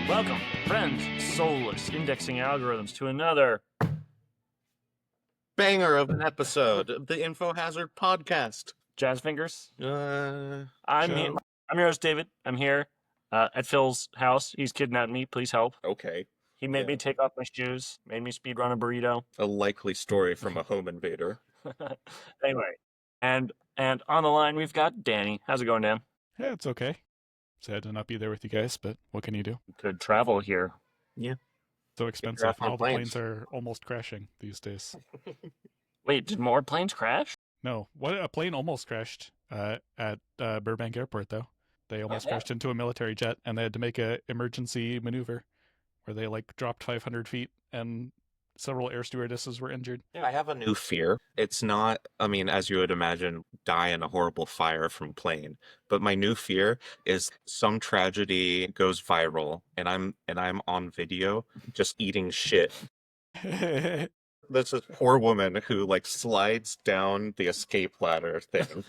Welcome, friends, soulless indexing algorithms, to another banger of an episode of the Info Hazard podcast. Jazz Fingers. I'm I'm your host, David. I'm here at Phil's house. He's kidnapped me. Please help. Okay. He made me take off my shoes, made me speed run a burrito. A likely story from a home invader. Anyway, and on the line we've got Danny. How's it going, Dan? Yeah, it's okay. Sad to not be there with you guys, but what can you do? Good travel here. Yeah. So expensive. on All the planes. planes are almost crashing these days. Wait, did more planes crash? No, a plane almost crashed at Burbank Airport, though. They almost crashed into a military jet, and they had to make an emergency maneuver where they dropped 500 feet, and several air stewardesses were injured. I have a new fear. It's not, as you would imagine, die in a horrible fire from plane. But my new fear is some tragedy goes viral, and I'm on video just eating shit. There's this poor woman who slides down the escape ladder thing,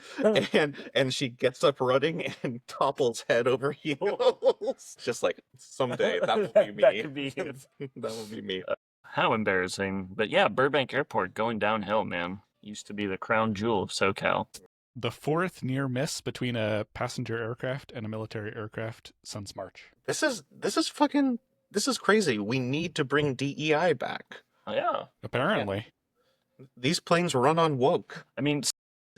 and she gets up running and topples head over heels. Just someday that will be me. That could be you. That will be me. How embarrassing. But yeah, Burbank Airport going downhill, man. Used to be the crown jewel of SoCal. The fourth near miss between a passenger aircraft and a military aircraft since March. This is crazy. We need to bring DEI back. Oh, yeah. Apparently. Yeah. These planes run on woke. I mean,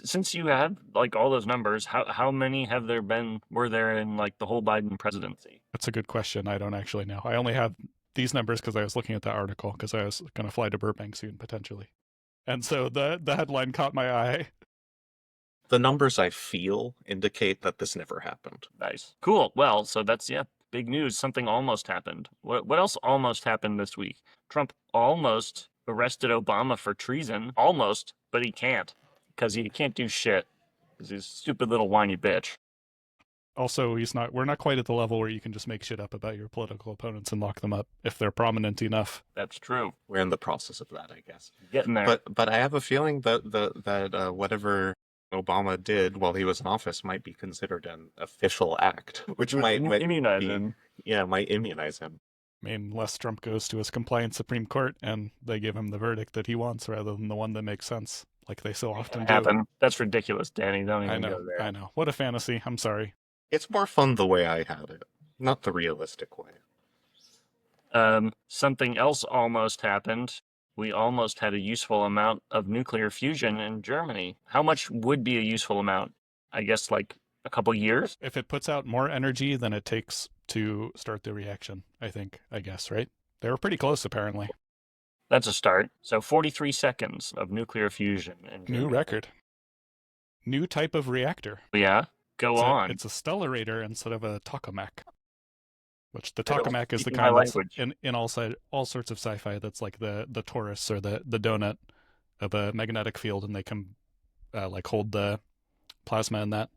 since you have all those numbers, how many were there in the whole Biden presidency? That's a good question. I don't actually know. I only have these numbers because I was looking at the article because I was going to fly to Burbank soon, potentially. And so the headline caught my eye. The numbers I feel indicate that this never happened. Nice. Cool. Well, so that's, big news. Something almost happened. What else almost happened this week? Trump almost arrested Obama for treason. Almost, but he can't. Because he can't do shit. Because he's a stupid little whiny bitch. Also, we're not quite at the level where you can just make shit up about your political opponents and lock them up if they're prominent enough. That's true. We're in the process of that, I guess. Getting there. But I have a feeling that whatever Obama did while he was in office might be considered an official act, which might immunize him. Yeah, might immunize him. I mean, unless Trump goes to his compliant Supreme Court and they give him the verdict that he wants rather than the one that makes sense, like they so often do. That's ridiculous, Danny. Don't even go there. I know. What a fantasy. I'm sorry. It's more fun the way I had it, not the realistic way. Something else almost happened. We almost had a useful amount of nuclear fusion in Germany. How much would be a useful amount? I guess a couple years? If it puts out more energy than it takes to start the reaction, I guess, right? They were pretty close, apparently. That's a start. So 43 seconds of nuclear fusion. New record. New type of reactor. Yeah, go on. It's a stellarator instead of a tokamak. Which the tokamak is the kind that's in all sorts of sci-fi that's like the torus or the donut of a magnetic field, and they can hold the plasma in that.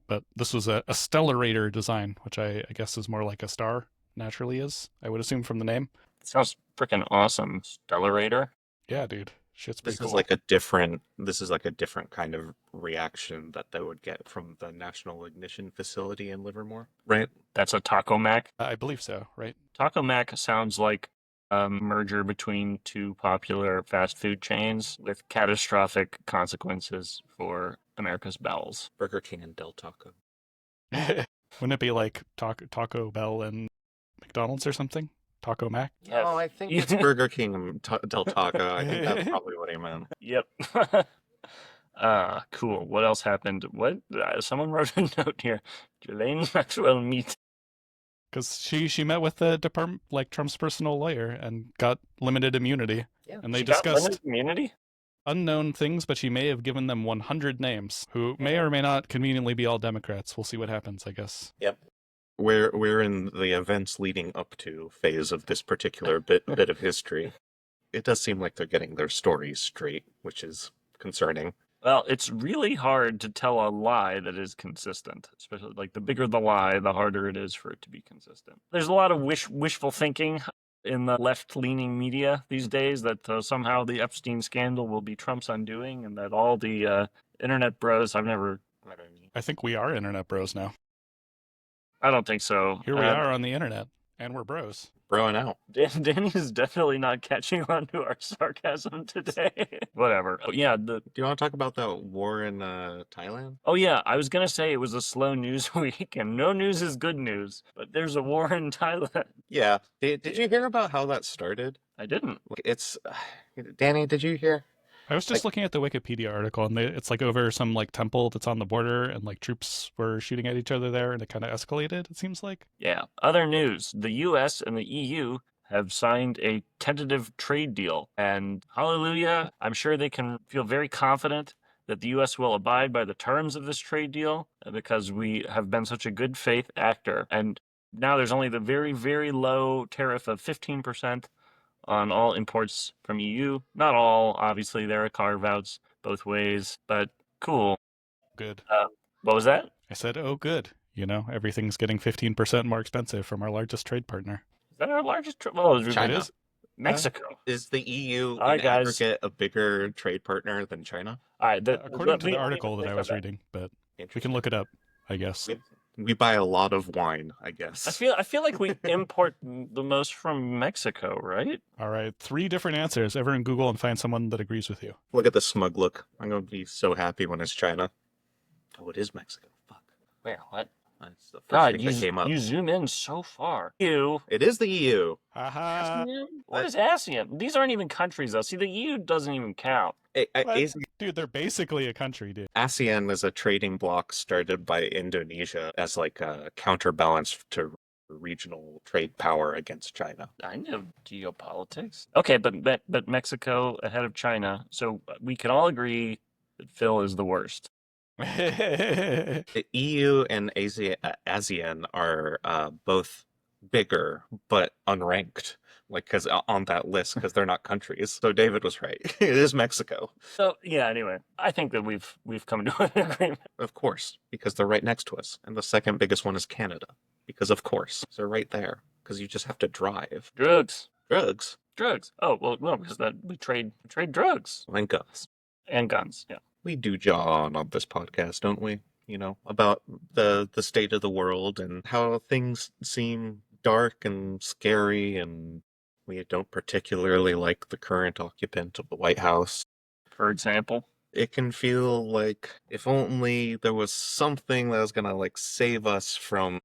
But this was a stellarator design, which I guess is more like a star naturally is, I would assume from the name. It sounds freaking awesome. Stellarator? Yeah, dude. Shit's pretty cool. This is like a different kind of reaction that they would get from the National Ignition Facility in Livermore, right? That's a Tacomac? I believe so, right? Tacomac sounds like a merger between two popular fast food chains with catastrophic consequences for America's bowels. Burger King and Del Taco. Wouldn't it be like Taco Bell and McDonald's or something? Taco Mac? Yes. Oh, I think it's Burger King and Del Taco. I think that's probably what he meant. Yep. Cool. What else happened? What? Someone wrote a note here. Ghislaine Maxwell meet. Because she met with the department, Trump's personal lawyer, and got limited immunity. Yeah. And they Got discussed limited immunity? unknown things, but she may have given them 100 names, who may or may not conveniently be all Democrats. We'll see what happens, I guess. Yep. We're in the events leading up to phase of this particular bit of history. it does seem like they're getting their stories straight, which is concerning. Well, it's really hard to tell a lie that is consistent, especially like the bigger the lie, the harder it is for it to be consistent. There's a lot of wishful thinking in the left-leaning media these days that somehow the Epstein scandal will be Trump's undoing, and that all the internet bros. I think we are internet bros now. I don't think so. Here we are on the internet, and we're bros. Broing out. Danny is definitely not catching on to our sarcasm today. Whatever. Oh, yeah. Do you want to talk about the war in Thailand? Oh, yeah. I was going to say it was a slow news week, and no news is good news, but there's a war in Thailand. Yeah. Did you hear about how that started? I didn't. It's... Danny, did you hear? I was just looking at the Wikipedia article, and it's like over some like temple that's on the border, and like troops were shooting at each other there, and it kind of escalated, it seems like. Yeah. Other news. The U.S. and the EU have signed a tentative trade deal, and hallelujah, I'm sure they can feel very confident that the U.S. will abide by the terms of this trade deal because we have been such a good faith actor. And now there's only the very, very low tariff of 15% on all imports from EU. Not all, obviously, there are carve-outs both ways, but cool. Good. What was that? I said, oh, good. You know, everything's getting 15% more expensive from our largest trade partner. Is that our largest trade? Well, China. It is. Mexico. Is the EU All right, in guys. aggregate a bigger trade partner than China? All right. According to the article that I was reading, but we can look it up, I guess. We buy a lot of wine, I guess. I feel like we import the most from Mexico, right? All right, 3 different answers. Everyone Google and find someone that agrees with you. Look at the smug look. I'm going to be so happy when it's China. Oh, it is Mexico. Fuck. Wait, what? That's the first God, thing that came up. you zoom in so far. EU. It is the EU. Haha. ASEAN? What is ASEAN? These aren't even countries, though. See, the EU doesn't even count. Dude, they're basically a country, dude. ASEAN is a trading bloc started by Indonesia as like a counterbalance to regional trade power against China. I know geopolitics. Okay, but Mexico ahead of China. So we can all agree that Phil is the worst. The EU and ASEAN are both bigger but unranked, like because on that list because they're not countries. So David was right. It is Mexico. So yeah. Anyway, I think that we've come to an agreement. Of course, because they're right next to us, and the second biggest one is Canada. Because of course they're right there. Because you just have to drive. Drugs. Oh well, no, because that we trade drugs And guns. and guns. Yeah. We do jaw on this podcast, don't we? You know, about the state of the world and how things seem dark and scary, and we don't particularly like the current occupant of the White House. For example. It can feel like if only there was something that was gonna like save us from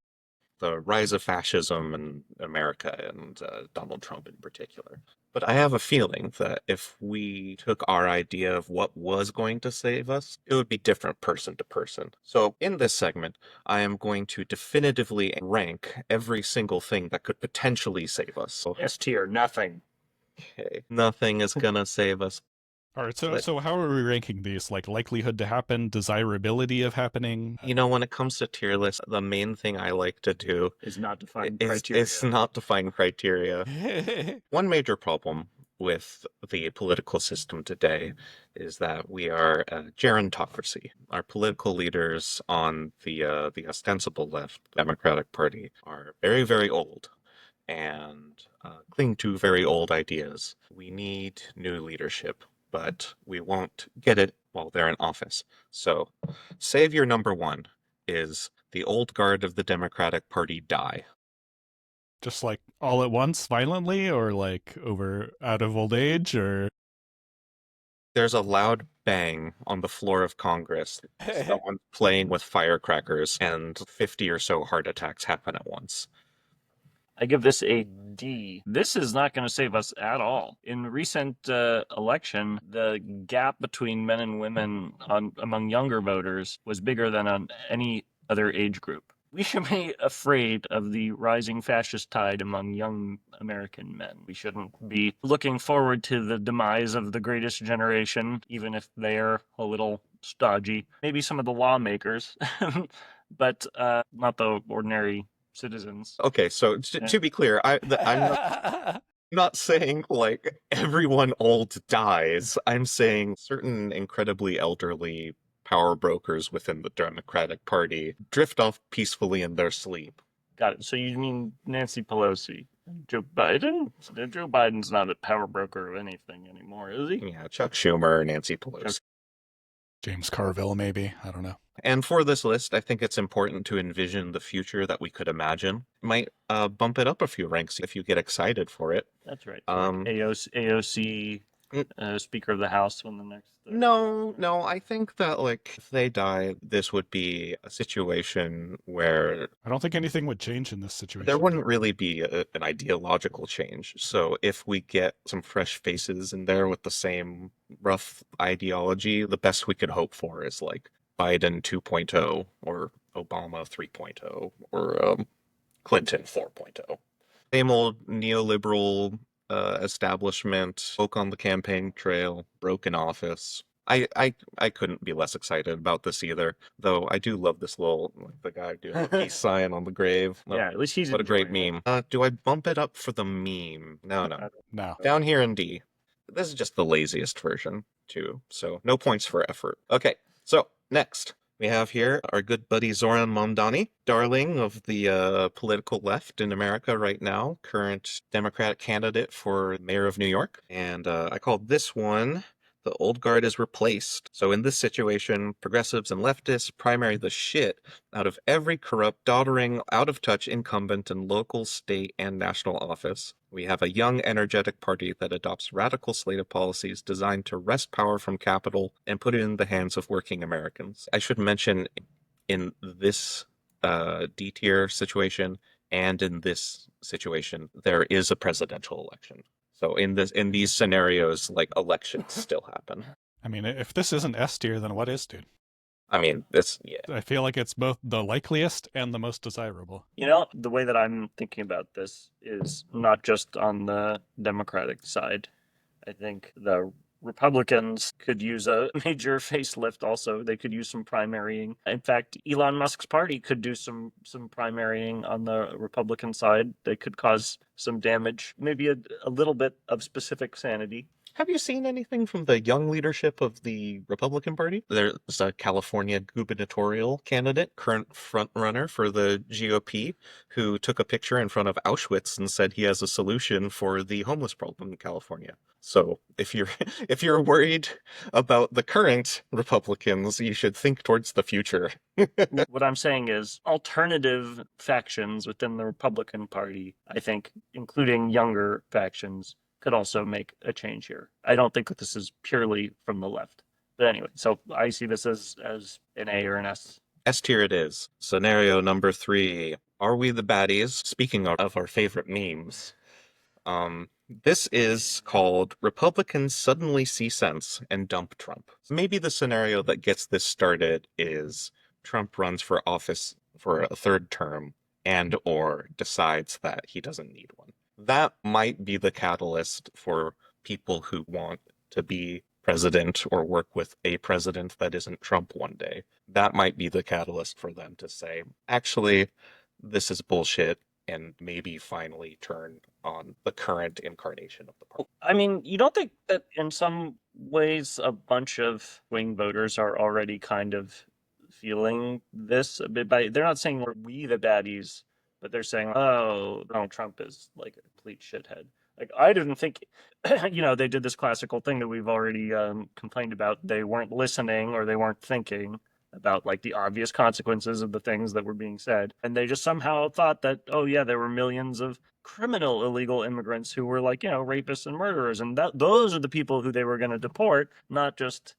the rise of fascism in America and Donald Trump in particular. But I have a feeling that if we took our idea of what was going to save us, it would be different person to person. So in this segment, I am going to definitively rank every single thing that could potentially save us. So, S tier, nothing. okay, nothing is gonna save us. All right, so how are we ranking these? Like likelihood to happen, desirability of happening? You know, when it comes to tier lists, the main thing I like to do Is not defined is criteria. not define criteria. One major problem with the political system today is that we are a gerontocracy. Our political leaders on the ostensible left, Democratic Party, are very, very old and cling to very old ideas. We need new leadership, but we won't get it while they're in office. So, savior number 1 is the old guard of the Democratic Party die. Just like all at once, violently, or like out of old age, or There's a loud bang on the floor of Congress. Someone playing with firecrackers, and 50 or so heart attacks happen at once. I give this a D. This is not going to save us at all. In the recent election, the gap between men and women among younger voters was bigger than on any other age group. We should be afraid of the rising fascist tide among young American men. We shouldn't be looking forward to the demise of the greatest generation, even if they're a little stodgy. Maybe some of the lawmakers, but not the ordinary citizens. Okay, so to be clear, I'm not, not saying like everyone old dies. I'm saying certain incredibly elderly power brokers within the Democratic Party drift off peacefully in their sleep. Got it. So you mean Nancy Pelosi? Joe Biden? Joe Biden's not a power broker of anything anymore, is he? Yeah, Chuck Schumer, Nancy Pelosi. James Carville, maybe. I don't know. And for this list, I think it's important to envision the future that we could imagine. Might bump it up a few ranks if you get excited for it. That's right. Like AOC, Speaker of the House when the next... No, I think that, like, if they die, this would be a situation where I don't think anything would change in this situation. there wouldn't really be an ideological change. So if we get some fresh faces in there with the same rough ideology, the best we could hope for is, like, Biden 2.0 or Obama 3.0 or Clinton 4.0. Same old neoliberal establishment, folk on the campaign trail, broken office. I couldn't be less excited about this either, though I do love this little, like, the guy doing the peace sign on the grave. Yeah, at least he's what a great enjoying meme. Do I bump it up for the meme? No. No. Down here in D. This is just the laziest version, too, so no points for effort. Okay, so next. We have here our good buddy Zoran Mondani, darling of the political left in America right now, current Democratic candidate for mayor of New York. And I called this one, The Old Guard is Replaced. So in this situation, progressives and leftists primary the shit out of every corrupt, doddering, out-of-touch incumbent in local, state, and national office. We have a young, energetic party that adopts radical slate of policies designed to wrest power from capital and put it in the hands of working Americans. I should mention, in this D-tier situation and in this situation, there is a presidential election. So in these scenarios, like, elections still happen. I mean, if this isn't S tier, then what is, dude? I mean, yeah. I feel like it's both the likeliest and the most desirable. You know, the way that I'm thinking about this is not just on the Democratic side. I think the Republicans could use a major facelift also. They could use some primarying. In fact, Elon Musk's party could do some primarying on the Republican side. They could cause some damage, maybe a little bit of specific sanity. Have you seen anything from the young leadership of the Republican Party? There's a California gubernatorial candidate, current frontrunner for the GOP, who took a picture in front of Auschwitz and said he has a solution for the homeless problem in California. So if you're worried about the current Republicans, you should think towards the future. What I'm saying is alternative factions within the Republican Party, I think, including younger factions, could also make a change here. I don't think that this is purely from the left. But anyway, so I see this as an A or an S. S tier it is. Scenario number 3. Are we the baddies? Speaking of our favorite memes, this is called Republicans Suddenly See Sense and Dump Trump. Maybe the scenario that gets this started is Trump runs for office for a third term and or decides that he doesn't need one. That might be the catalyst for people who want to be president or work with a president that isn't Trump one day. That might be the catalyst for them to say, actually, this is bullshit, and maybe finally turn on the current incarnation of the party. I mean, you don't think that in some ways a bunch of swing voters are already kind of feeling this a bit they're not saying we're we the baddies, but they're saying, oh, Donald Trump is like a complete shithead. Like, I didn't think, they did this classical thing that we've already complained about. They weren't listening or they weren't thinking about, like, the obvious consequences of the things that were being said. And they just somehow thought that, oh, yeah, there were millions of criminal illegal immigrants who were, like, rapists and murderers. And those are the people who they were going to deport, not just,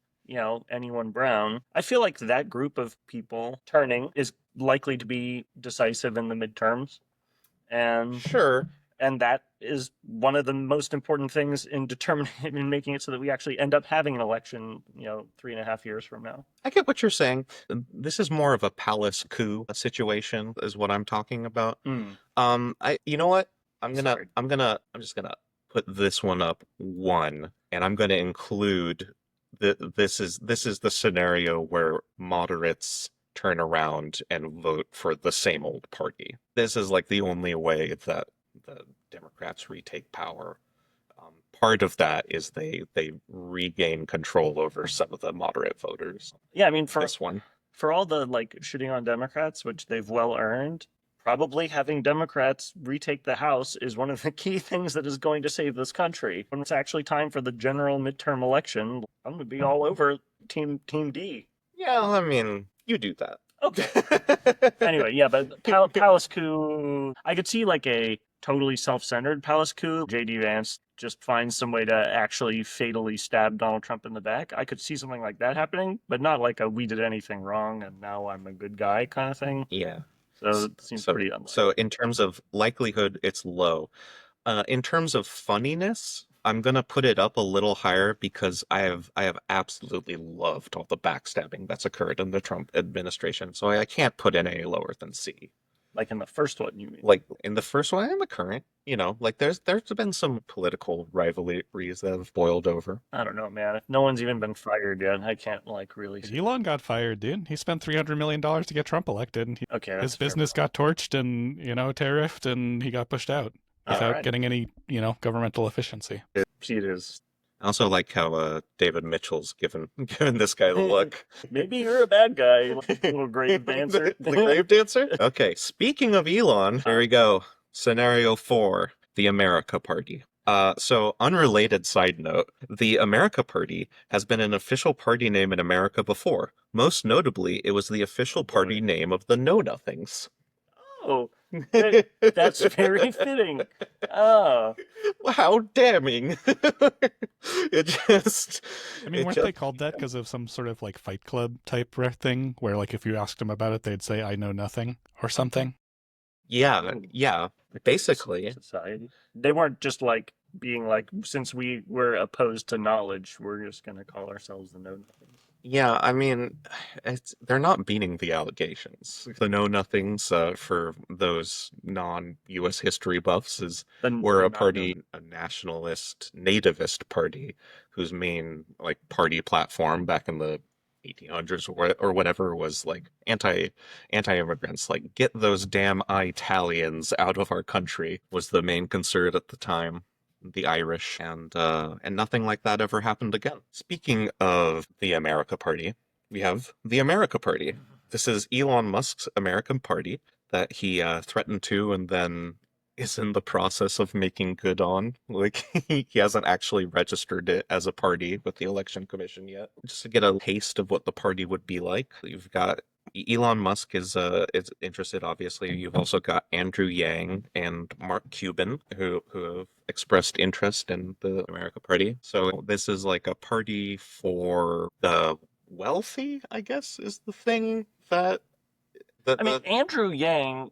anyone brown. I feel like that group of people turning is likely to be decisive in the midterms. And sure. And that is one of the most important things in making it so that we actually end up having an election, 3.5 years from now. I get what you're saying. This is more of a palace coup situation, is what I'm talking about. You know what? I'm just gonna put this one up 1, and I'm gonna include this is the scenario where moderates turn around and vote for the same old party. This is like the only way that the Democrats retake power. Part of that is they regain control over some of the moderate voters. Yeah, I mean, This one. for all the like shitting on Democrats, which they've well earned, probably having Democrats retake the House is one of the key things that is going to save this country. When it's actually time for the general midterm election, I'm going to be all over Team D. Yeah, I mean, you do that. Okay. Anyway, yeah, but Palace coup, I could see like a totally self-centered Palace coup. J.D. Vance just finds some way to actually fatally stab Donald Trump in the back. I could see something like that happening, but not like a we did anything wrong and now I'm a good guy kind of thing. Yeah. So it seems pretty unlikely. So in terms of likelihood, it's low. In terms of funniness, I'm gonna put it up a little higher because I have absolutely loved all the backstabbing that's occurred in the Trump administration. So I can't put it any lower than C. Like in the first one, you mean? Like in the first one and the current, like there's been some political rivalries that have boiled over. I don't know, man. If no one's even been fired yet, I can't like really. Elon got fired, dude. He spent $300 million to get Trump elected, and his business got torched and tariffed, and he got pushed out without getting any governmental efficiency. It is. I also like how David Mitchell's given this guy the look. Maybe you're a bad guy, little grave dancer. The grave dancer? Okay, speaking of Elon, here we go. Scenario 4, the America Party. So unrelated side note, the America Party has been an official party name in America before. Most notably, it was the official party name of the Know Nothings. Oh, that's very fitting. Oh. How damning. It just... I mean, weren't they called that because of some sort of like Fight Club type thing where like if you asked them about it, they'd say, I know nothing or something? Yeah, basically. Society. They weren't just like being like, since we were opposed to knowledge, we're just going to call ourselves the Know Nothings. Yeah, I mean, they're not beating the allegations. The Know Nothings, for those non-U.S. history buffs, we're a party, a nationalist, nativist party, whose main party platform back in the 1800s or whatever was anti-immigrants, get those damn Italians out of our country was the main concern at the time. The Irish, and nothing like that ever happened again. Speaking of the America Party, we have the America Party. This is Elon Musk's American Party that he threatened to and then is in the process of making good on. He hasn't actually registered it as a party with the Election Commission yet. Just to get a taste of what the party would be like, you've got Elon Musk is interested, obviously. You've also got Andrew Yang and Mark Cuban, who have expressed interest in the America Party. So this is like a party for the wealthy, I guess, is the thing that... Andrew Yang's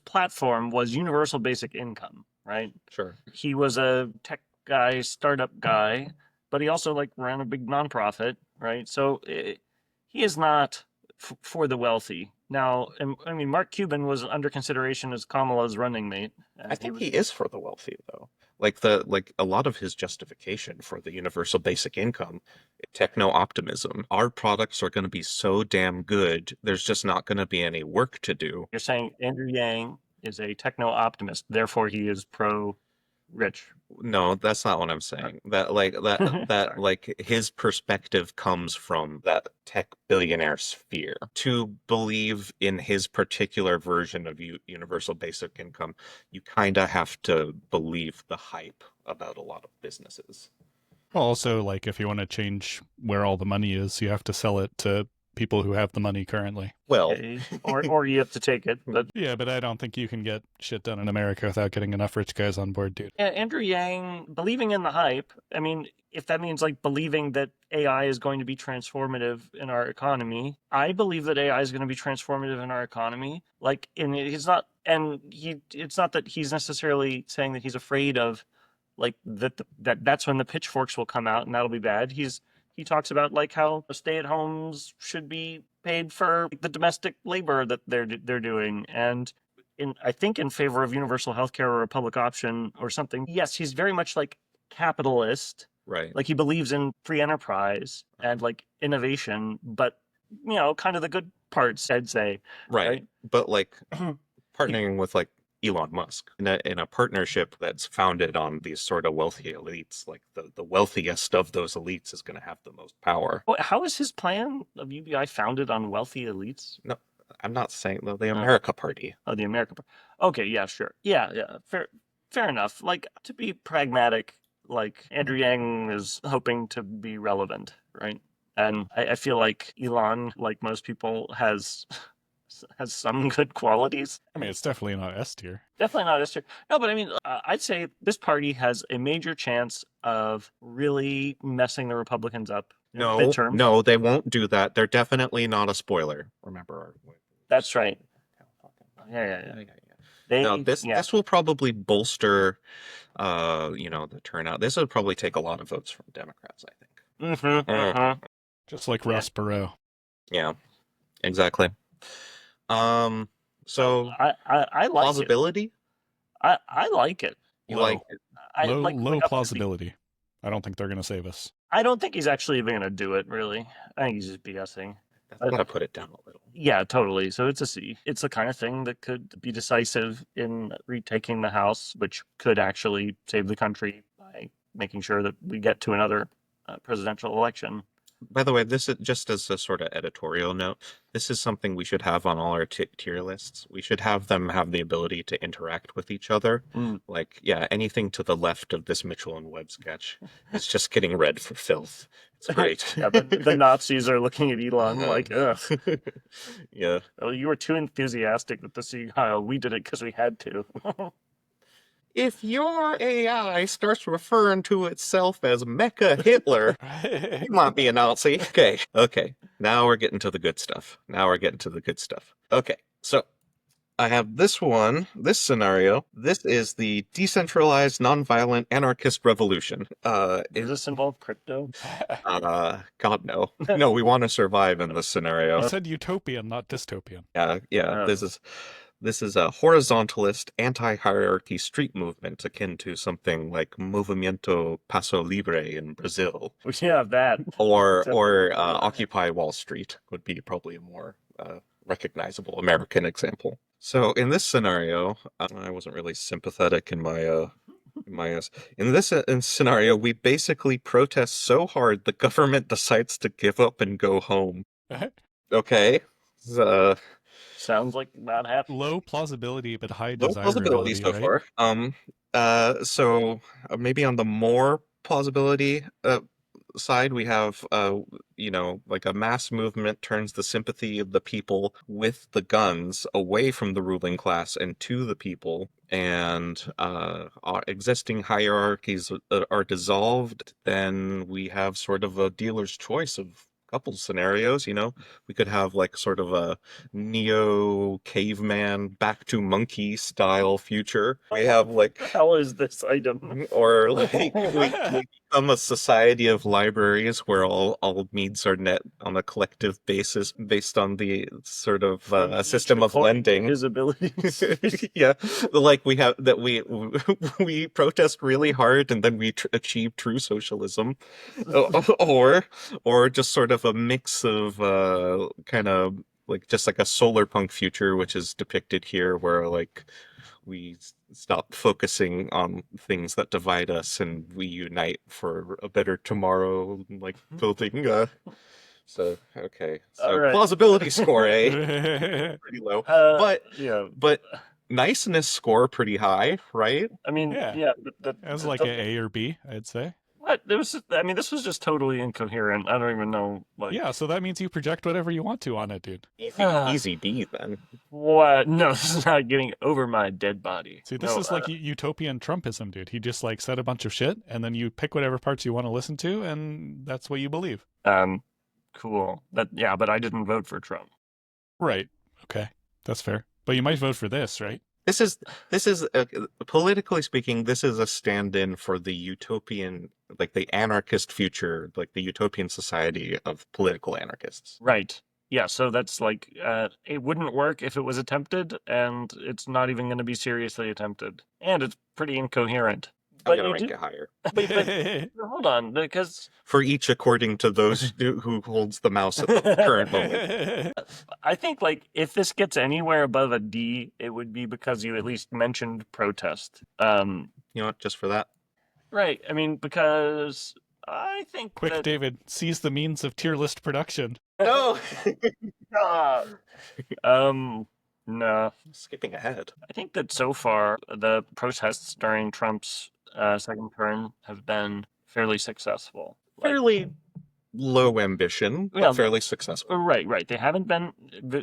platform was universal basic income, right? Sure. He was a tech guy, startup guy, but he also ran a big nonprofit, right? So he is not... for the wealthy. Now, I mean, Mark Cuban was under consideration as Kamala's running mate. I think he is for the wealthy, though. A lot of his justification for the universal basic income, techno-optimism. Our products are going to be so damn good, there's just not going to be any work to do. You're saying Andrew Yang is a techno-optimist, therefore he is pro-rich. No, that's not what I'm saying. That his perspective comes from that tech billionaire sphere. To believe in his particular version of universal basic income, you kind of have to believe the hype about a lot of businesses. Well, also, if you want to change where all the money is, you have to sell it to people who have the money currently. Well, or you have to take it. But yeah, but I don't think you can get shit done in America without getting enough rich guys on board, dude. Yeah, Andrew Yang, believing in the hype, I mean, if that means believing that AI is going to be transformative in our economy, I believe that AI is going to be transformative in our economy. It's not that he's necessarily saying that he's afraid of that's when the pitchforks will come out and that'll be bad. He talks about how stay-at-homes should be paid for the domestic labor that they're doing, and I think in favor of universal healthcare or a public option or something. Yes, he's very much capitalist, right? He believes in free enterprise and innovation, but kind of the good parts, I'd say. Right. But partnering with Elon Musk in a partnership that's founded on these sort of wealthy elites. Like the wealthiest of those elites is going to have the most power. How is his plan of UBI founded on wealthy elites? No, I'm not saying the America Party. Oh, the American Party. Okay, yeah, sure. Yeah, fair enough. Like, to be pragmatic, like, Andrew Yang is hoping to be relevant, right? And I feel like Elon, like most people, has some good qualities. I mean, it's definitely not S tier. Definitely not S tier. No, but I mean, I'd say this party has a major chance of really messing the Republicans up. Midterm. No, they won't do that. They're definitely not a spoiler. Remember. That's right. Yeah. This will probably bolster, the turnout. This would probably take a lot of votes from Democrats, I think. Just like Ross Perot. Yeah, exactly. So I like plausibility. I like it. You like it? Low plausibility. I don't think they're going to save us. I don't think he's actually even going to do it, really. I think he's just BSing. I'm going to put it down a little. Yeah, totally. So it's a C. It's the kind of thing that could be decisive in retaking the House, which could actually save the country by making sure that we get to another presidential election. By the way, this is just as a sort of editorial note. This is something we should have on all our tier lists. We should have them have the ability to interact with each other. Like, yeah, anything to the left of this Mitchell and Webb sketch is just getting read for filth. It's great. Yeah, the Nazis are looking at Elon like, ugh. Yeah. Well, you were too enthusiastic with the Sea Heil. We did it because we had to. If your AI starts referring to itself as Mecha Hitler, you might be a Nazi. Okay. Now we're getting to the good stuff. Okay, so I have this scenario. This is the decentralized, nonviolent, anarchist revolution. Does this involve crypto? God, no. No, we want to survive in this scenario. You said utopian, not dystopian. Yeah. This is a horizontalist, anti-hierarchy street movement akin to something like Movimento Passo Libre in Brazil. We have that. Or Occupy Wall Street would be probably a more recognizable American example. So in this scenario, I wasn't really sympathetic in in this scenario, we basically protest so hard the government decides to give up and go home. Okay. Sounds like not happening. Low plausibility, but high desirability. Low plausibility so far. So maybe on the more plausibility side, we have like a mass movement turns the sympathy of the people with the guns away from the ruling class and to the people, and our existing hierarchies are dissolved. Then we have sort of a dealer's choice of couple scenarios. We could have like sort of a neo caveman back to monkey style future. We have like, what the hell is this item? Or like we become a society of libraries where all needs are met on a collective basis based on the sort of system of lending. His abilities. Yeah, like we have that we protest really hard and then we achieve true socialism, or just sort of a mix of kind of like just like a solar punk future, which is depicted here, where like we stop focusing on things that divide us and we unite for a better tomorrow, like building so okay, so right. Plausibility score pretty low, but niceness score pretty high, right? I mean, yeah, that was like an A or B, I'd say. What? This was just totally incoherent. I don't even know. Like, yeah, so that means you project whatever you want to on it, dude. Easy D, then. What? No, this is not getting over my dead body. See, this is like utopian Trumpism, dude. He just like said a bunch of shit, and then you pick whatever parts you want to listen to, and that's what you believe. Cool. But I didn't vote for Trump. Right. Okay, that's fair. But you might vote for this, right? This is politically speaking, this is a stand-in for the utopian, like the anarchist future, like the utopian society of political anarchists. Right. Yeah. So that's like it wouldn't work if it was attempted, and it's not even going to be seriously attempted, and it's pretty incoherent. I'm going to rank it higher. But hold on, because For each according to those who holds the mouse at the current moment. I think, like, if this gets anywhere above a D, it would be because you at least mentioned protest. You know what? Just for that. Right. I mean, because I think Quick, that... David, seize the means of tier list production. No! No. Skipping ahead. I think that so far, the protests during Trump's second term have been fairly successful. Fairly low ambition, but fairly successful. Right. They haven't been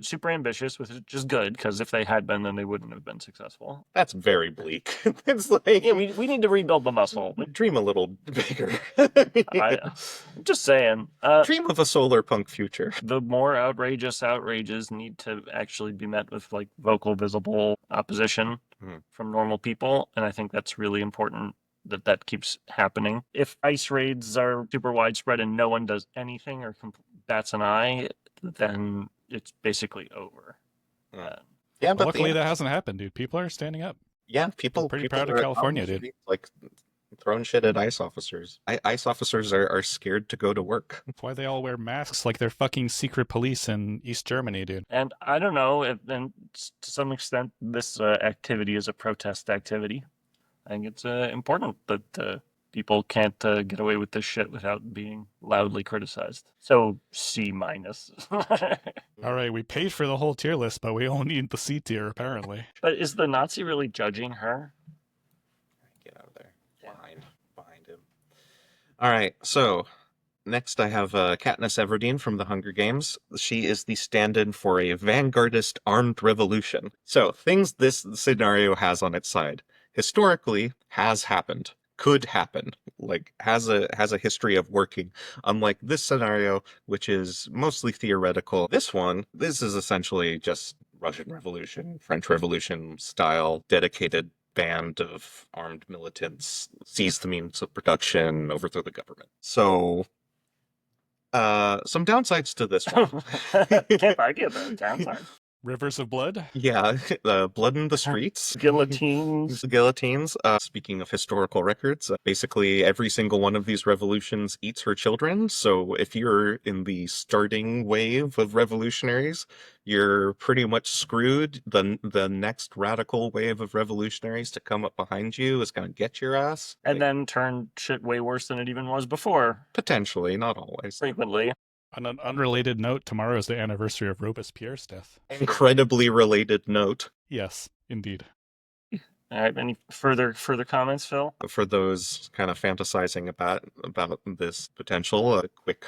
super ambitious, which is good, because if they had been, then they wouldn't have been successful. That's very bleak. It's like... Yeah, we need to rebuild the muscle. Dream a little bigger. I'm just saying. Dream of a solar punk future. The more outrages need to actually be met with, like, vocal, visible opposition from normal people, and I think that's really important that keeps happening. If ICE raids are super widespread and no one does anything or bats an eye, then it's basically over. Yeah, but luckily that hasn't happened, dude. People are standing up. Yeah, people. I'm pretty people proud of California, dude. Like throwing shit at ICE officers. ICE officers are scared to go to work. That's why they all wear masks like they're fucking secret police in East Germany, dude. And I don't know if, and to some extent, this activity is a protest activity. I think it's important that people can't get away with this shit without being loudly criticized. So C-. All right, we paid for the whole tier list, but we only need the C tier, apparently. But is the Nazi really judging her? Get out of there. Behind him. All right, so next I have Katniss Everdeen from the Hunger Games. She is the stand-in for a vanguardist armed revolution. So, things this scenario has on its side. Historically, has happened. Could happen. Like, has a history of working. Unlike this scenario, which is mostly theoretical. This is essentially just Russian Revolution, French Revolution style, dedicated band of armed militants, seize the means of production, overthrow the government. So, some downsides to this one. Can't argue the downside. Rivers of blood? Yeah, blood in the streets. Guillotines. Speaking of historical records, basically every single one of these revolutions eats her children. So if you're in the starting wave of revolutionaries, you're pretty much screwed. The next radical wave of revolutionaries to come up behind you is going to get your ass. And then turn shit way worse than it even was before. Potentially, not always. Frequently. On an unrelated note, tomorrow is the anniversary of Robespierre's death. Incredibly related note. Yes, indeed. All right, any further comments, Phil? For those kind of fantasizing about this potential, a quick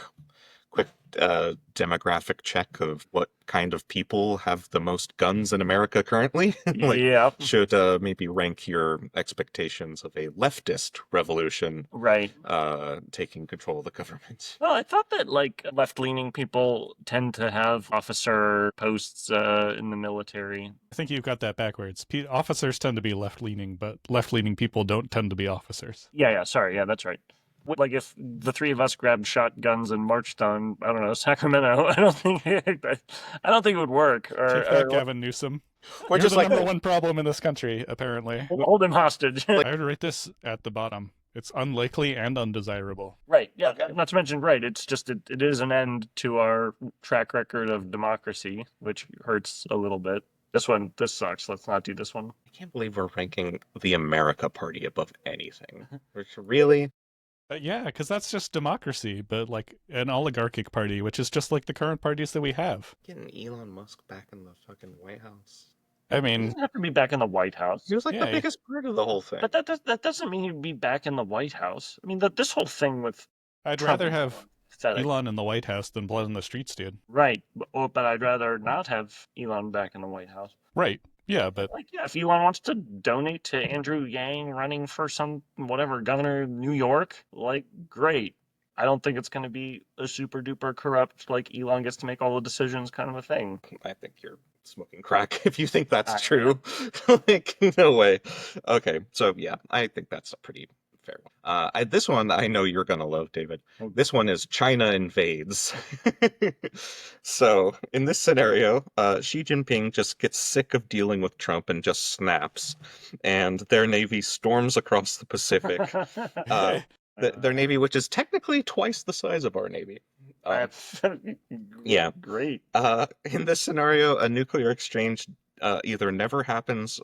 demographic check of what kind of people have the most guns in America currently. Yeah. Should maybe rank your expectations of a leftist revolution, right? Taking control of the government. Well, I thought that, like, left-leaning people tend to have officer posts in the military. I think you've got that backwards. Officers tend to be left-leaning, but left-leaning people don't tend to be officers. Yeah, sorry. Yeah, that's right. Like, if the three of us grabbed shotguns and marched on, I don't know, Sacramento, I don't think it would work. Or Gavin Newsom. We're You're just the like number one problem in this country, apparently. Hold him hostage. I would rate this at the bottom. It's unlikely and undesirable. Right. Yeah. Not to mention, right. It's just it is an end to our track record of democracy, which hurts a little bit. This sucks. Let's not do this one. I can't believe we're ranking the America Party above anything. Really? Yeah, because that's just democracy, but like an oligarchic party, which is just like the current parties that we have. Getting Elon Musk back in the fucking White House. I mean, he doesn't have to be back in the White House. He was like the biggest part of the whole thing. But that doesn't mean he'd be back in the White House. I mean, this whole thing with I'd Trump rather have Elon in the White House than blood in the streets, dude. Right, but I'd rather not have Elon back in the White House. Right. Yeah, but if Elon wants to donate to Andrew Yang running for some governor of New York, great. I don't think it's going to be a super duper corrupt, like Elon gets to make all the decisions kind of a thing. I think you're smoking crack if you think that's true. No way. Okay, so yeah, I think that's a pretty fair one. This one I know you're gonna love, David. Okay. This one is China invades. So in this scenario, Xi Jinping just gets sick of dealing with Trump and just snaps, and their navy storms across the Pacific. Their navy, which is technically twice the size of our navy. That's Yeah. great. In this scenario, a nuclear exchange either never happens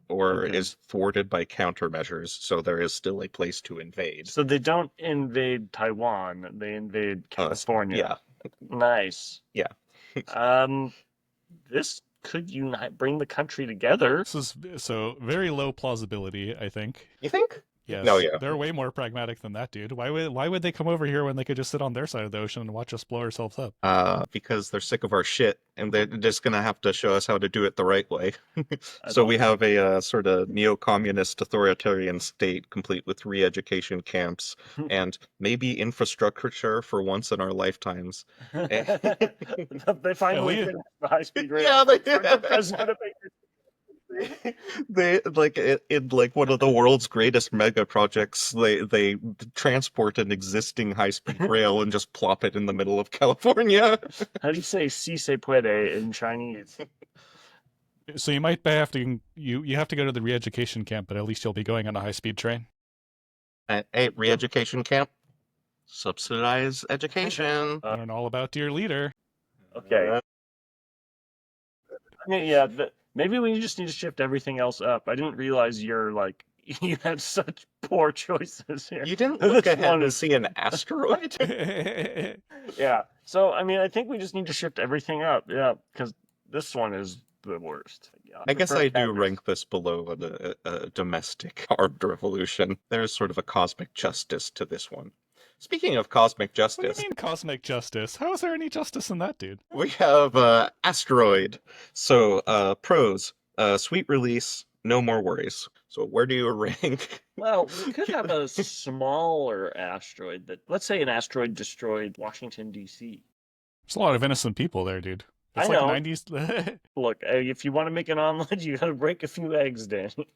or Okay. is thwarted by countermeasures, so there is still a place to invade. So they don't invade Taiwan, they invade California. Yeah. Nice. Yeah. This could unite, bring the country together. This is so very low plausibility, I think. You think? Yes. No, yeah. They're way more pragmatic than that, dude. Why would they come over here when they could just sit on their side of the ocean and watch us blow ourselves up? Because they're sick of our shit, and they're just gonna have to show us how to do it the right way. So we have a sort of neo-communist authoritarian state, complete with re-education camps and maybe infrastructure for once in our lifetimes. They finally Yeah, get the high-speed rail. Yeah, they For do. the president of They like in like one of the world's greatest mega projects. They transport an existing high-speed rail and just plop it in the middle of California. How do you say "si se puede" in Chinese? So you might have to you have to go to the re-education camp, but at least you'll be going on a high-speed train. Hey, re-education camp, subsidize education. Learn all about your leader. Okay. I mean, yeah, maybe we just need to shift everything else up. I didn't realize you're like you had such poor choices here. You didn't look This ahead one and is- see an asteroid? Yeah. So I mean, I think we just need to shift everything up. Yeah, because this one is the worst. Yeah, I guess prefer I do Packers. rank this below a domestic armed revolution. There's sort of a cosmic justice to this one. Speaking of cosmic What do justice, you mean cosmic justice? How is there any justice in that, dude? we have asteroid. So pros, sweet release, no more worries. So where do you rank? Well, we could have a smaller asteroid that, let's say, an asteroid destroyed Washington D.C. There's a lot of innocent people there, dude. It's I like know. 90s. Look, if you want to make an omelet, you got to break a few eggs, Danny.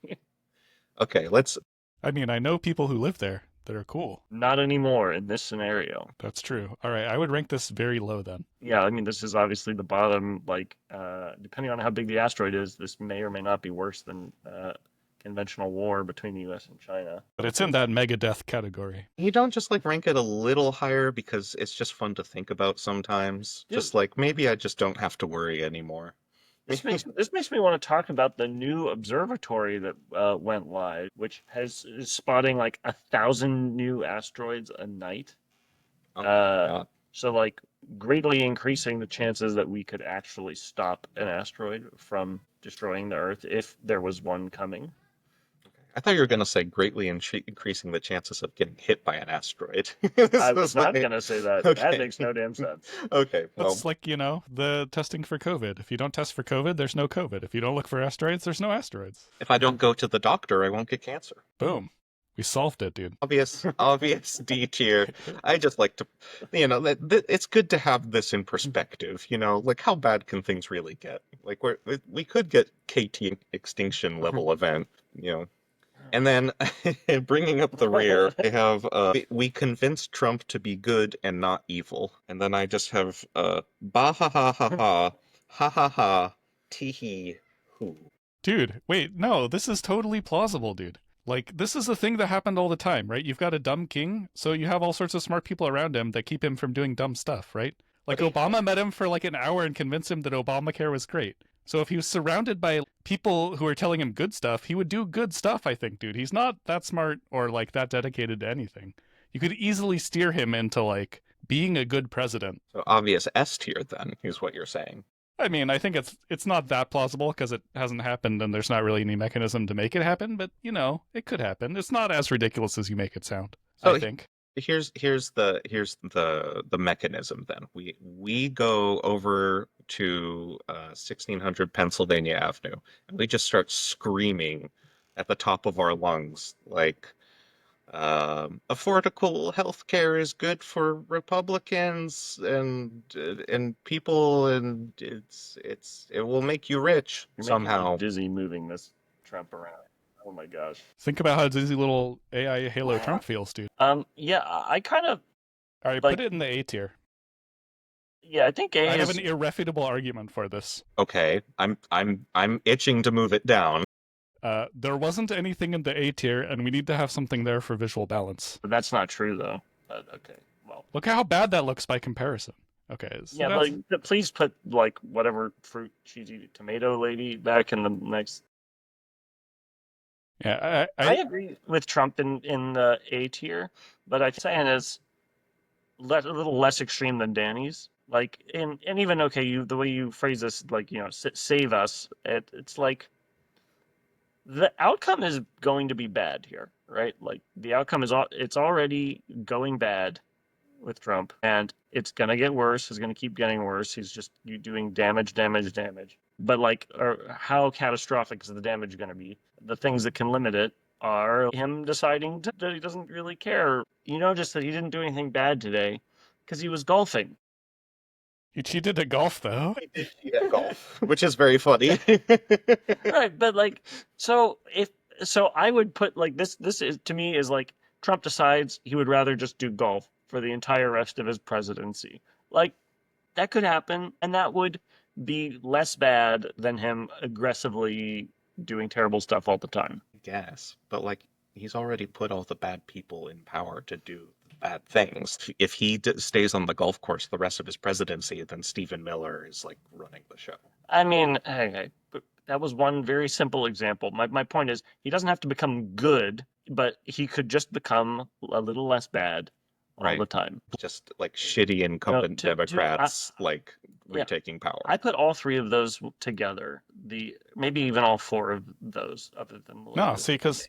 Okay, let's. I mean, I know people who live there that are cool. Not anymore in this scenario. That's true. All right, I would rank this very low then. Yeah, I mean, this is obviously the bottom. Like, depending on how big the asteroid is, this may or may not be worse than conventional war between the U.S. and China. But it's in that mega death category. You don't just like rank it a little higher because it's just fun to think about sometimes. Just like maybe I just don't have to worry anymore. This makes me want to talk about the new observatory that went live, which is spotting like 1,000 new asteroids a night. Oh my God. So like greatly increasing the chances that we could actually stop an asteroid from destroying the Earth if there was one coming. I thought you were going to say greatly increasing the chances of getting hit by an asteroid. I was not going to say that. Okay. That makes no damn sense. Okay, well, It's like, the testing for COVID. If you don't test for COVID, there's no COVID. If you don't look for asteroids, there's no asteroids. if I don't go to the doctor, I won't get cancer. Boom. We solved it, dude. Obvious D tier. I just like to, it's good to have this in perspective. Like how bad can things really get? Like we could get KT extinction level event. And then bringing up the rear, I have we convinced Trump to be good and not evil. And then I just have bah ha ha ha ha ha tee hee hoo. Dude, wait, no, this is totally plausible, dude. Like, this is a thing that happened all the time, right? You've got a dumb king, so you have all sorts of smart people around him that keep him from doing dumb stuff, right? Like, Obama met him for like an hour and convinced him that Obamacare was great. So if he was surrounded by people who are telling him good stuff, he would do good stuff, I think, dude. He's not that smart or like that dedicated to anything. You could easily steer him into like being a good president. So obvious S tier then is what you're saying. I mean, I think it's not that plausible because it hasn't happened and there's not really any mechanism to make it happen, but it could happen. It's not as ridiculous as you make it sound, So I think. Here's the mechanism then. We go over to 1600 Pennsylvania Avenue and we just start screaming at the top of our lungs like affordable health care is good for Republicans and people, and it will make you rich You're making me somehow. dizzy moving this Trump around. Oh my gosh. Think about how dizzy little AI Halo Wow. Trump feels, dude. Yeah, I kind of All right, like. put it in the A tier. Yeah, I think A I have is. an irrefutable argument for this. Okay, I'm itching to move it down. There wasn't anything in the A tier, and we need to have something there for visual balance. But that's not true though. But okay, well. Look at how bad that looks by comparison. Okay, so Yeah, that's... but please put like whatever fruit cheesy tomato lady back in the next. Yeah, I agree with Trump in the A tier, but I'm saying is a little less extreme than Danny's. Like, and even okay, the way you phrase this, like save us. It's like the outcome is going to be bad here, right? Like the outcome is it's already going bad with Trump, and it's gonna get worse. It's gonna keep getting worse. He's just doing damage. But like, how catastrophic is the damage gonna be? The things that can limit it are him deciding that he doesn't really care. You notice that he didn't do anything bad today because he was golfing. He cheated at golf, though. Yeah, golf, which is very funny. Right, but like, so I would put like this is to me is like Trump decides he would rather just do golf for the entire rest of his presidency. Like that could happen, and that would be less bad than him aggressively doing terrible stuff all the time. Guess, but like he's already put all the bad people in power to do bad things. If he stays on the golf course the rest of his presidency, then Stephen Miller is like running the show. I mean, hey, that was one very simple example. My point is he doesn't have to become good, but he could just become a little less bad all the time. Just like shitty incumbent Democrats like retaking power. I put all three of those together. Maybe even all four of those, other than no, see, because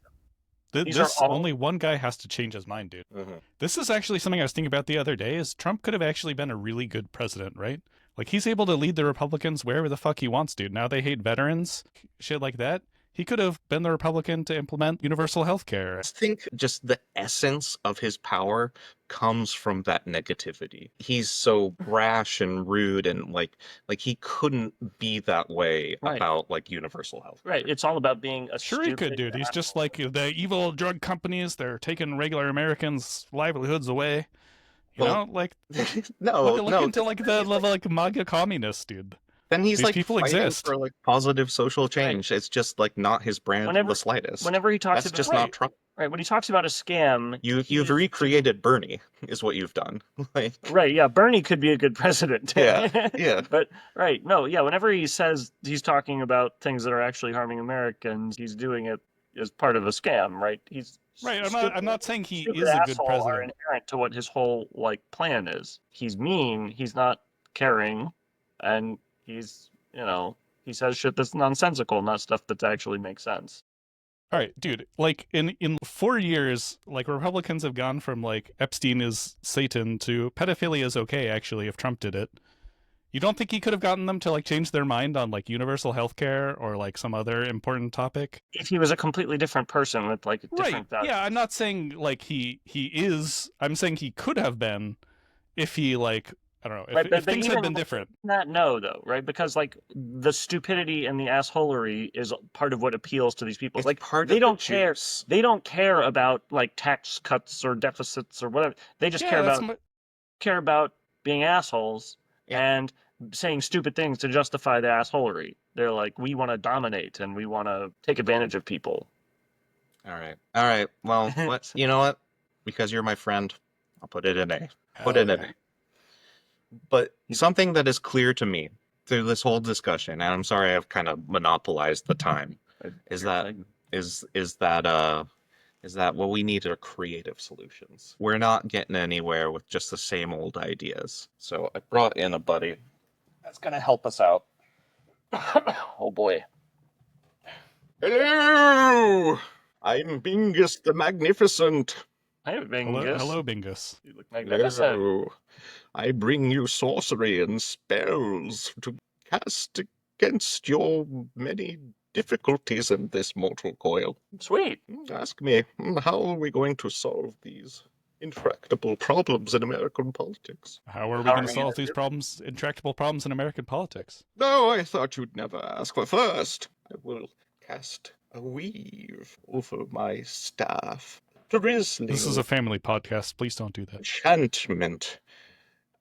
only one guy has to change his mind, dude. Mm-hmm. This is actually something I was thinking about the other day. Is Trump could have actually been a really good president, right? Like he's able to lead the Republicans wherever the fuck he wants, dude. Now they hate veterans, shit like that. He could have been the Republican to implement universal health care. I think just the essence of his power comes from that negativity. He's so brash and rude, and like he couldn't be that way about like universal health. Right. It's all about being a sure he could, dude. He's just like the evil drug companies. They're taking regular Americans' livelihoods away. You know, like look into like the like MAGA communists, dude. Then he's These like people fighting exist for like positive social change. Right. It's just like not his brand in the slightest. Whenever he talks That's about just not Trump. Right, when he talks about a scam, you've recreated Bernie, is what you've done. Like, right, yeah, Bernie could be a good president. Yeah. But whenever he says he's talking about things that are actually harming Americans, he's doing it as part of a scam, right? He's right. I'm not saying he is a good president. Are inherent to what his whole like plan is. He's mean. He's not caring, and he's he says shit that's nonsensical, not stuff that actually makes sense. All right, dude, like in 4 years, like Republicans have gone from like Epstein is Satan to pedophilia is okay, actually, if Trump did it. You don't think he could have gotten them to like change their mind on like universal health care or like some other important topic? If he was a completely different person with like a different values. Yeah, I'm not saying like he is. I'm saying he could have been if he like, I don't know, if things had been different. Not no, though, right? Because like the stupidity and the assholery is part of what appeals to these people. It's like they don't care. They don't care about like tax cuts or deficits or whatever. They just care about being assholes and saying stupid things to justify the assholery. They're like, we want to dominate and we want to take advantage of people. All right. Well, you know what? Because you're my friend, I'll put it in A. Put it in A. But something that is clear to me through this whole discussion, and I'm sorry I've kind of monopolized the time, is that what we need are creative solutions. We're not getting anywhere with just the same old ideas. So I brought in a buddy that's gonna help us out. Oh boy. Hello! I'm Bingus the Magnificent. Hi, Bingus. Hello, Bingus. You look magnificent. Hello. I bring you sorcery and spells to cast against your many difficulties in this mortal coil. Sweet. Ask me, how are we going to solve these intractable problems in American politics? How are we going to solve these intractable problems in American politics? No, I thought you'd never ask. But first, I will cast a weave over my staff, drizzling This is a family podcast. Please don't do that. enchantment,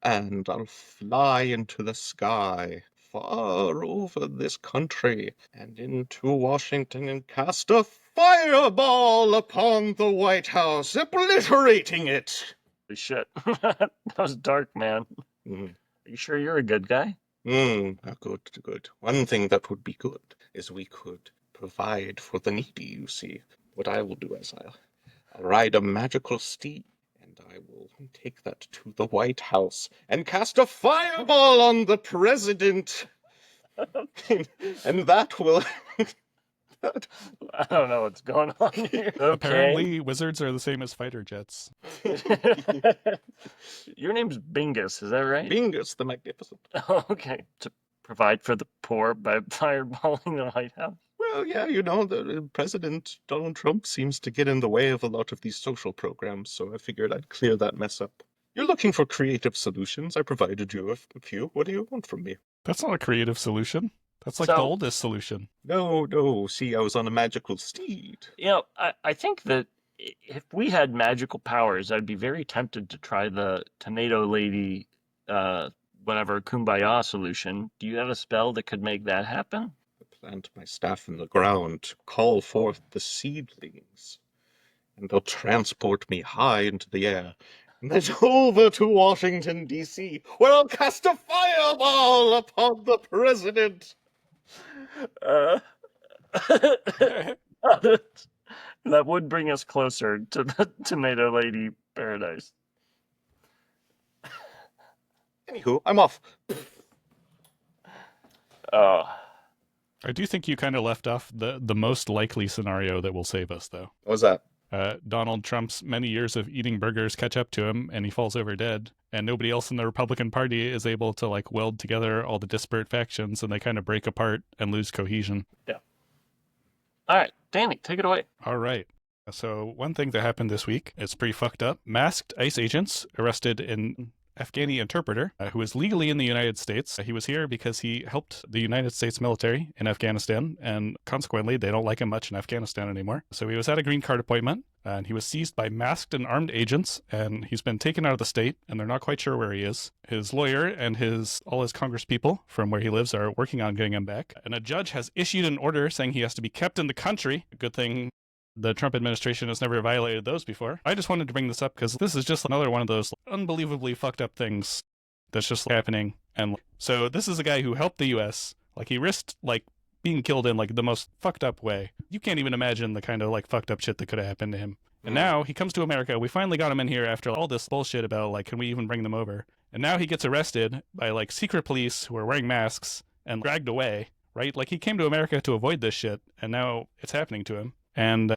and I'll fly into the sky, far over this country, and into Washington, and cast a fireball upon the White House, obliterating it. Holy shit. That was dark, man. Mm. Are you sure you're a good guy? Good. One thing that would be good is we could provide for the needy, you see. What I will do is I'll ride a magical steed, and I will take that to the White House and cast a fireball on the president. And that will... I don't know what's going on here. Okay. Apparently, wizards are the same as fighter jets. Your name's Bingus, is that right? Bingus the Magnificent. Oh, okay. To provide for the poor by fireballing the White House? Well, yeah, the President Donald Trump seems to get in the way of a lot of these social programs, so I figured I'd clear that mess up. You're looking for creative solutions. I provided you a few. What do you want from me? That's not a creative solution. That's like the oldest solution. No. See, I was on a magical steed. I think that if we had magical powers, I'd be very tempted to try the Tornado Lady, whatever, Kumbaya solution. Do you have a spell that could make that happen? I plant my staff in the ground to call forth the seedlings, and they'll transport me high into the air, and then over to Washington, D.C., where I'll cast a fireball upon the president. That would bring us closer to the Tomato Lady paradise. Anywho, I'm off. I do think you kind of left off the most likely scenario that will save us, though. What was that? Donald Trump's many years of eating burgers catch up to him, and he falls over dead. And nobody else in the Republican Party is able to weld together all the disparate factions, and they kind of break apart and lose cohesion. Yeah. All right, Danny, take it away. All right. So one thing that happened this week is pretty fucked up. Masked ICE agents arrested an Afghani interpreter who is legally in the United States. He was here because he helped the United States military in Afghanistan, and consequently, they don't like him much in Afghanistan anymore. So he was at a green card appointment, and he was seized by masked and armed agents, and he's been taken out of the state, and they're not quite sure where he is. His lawyer and all his congresspeople from where he lives are working on getting him back, and a judge has issued an order saying he has to be kept in the country. Good thing the Trump administration has never violated those before. I just wanted to bring this up because this is just another one of those unbelievably fucked up things that's just happening. And so this is a guy who helped the U.S. He risked being killed in the most fucked up way. You can't even imagine the kind of fucked up shit that could have happened to him. And now he comes to America. We finally got him in here after all this bullshit about can we even bring them over? And now he gets arrested by secret police who are wearing masks and dragged away, right? He came to America to avoid this shit, and now it's happening to him. And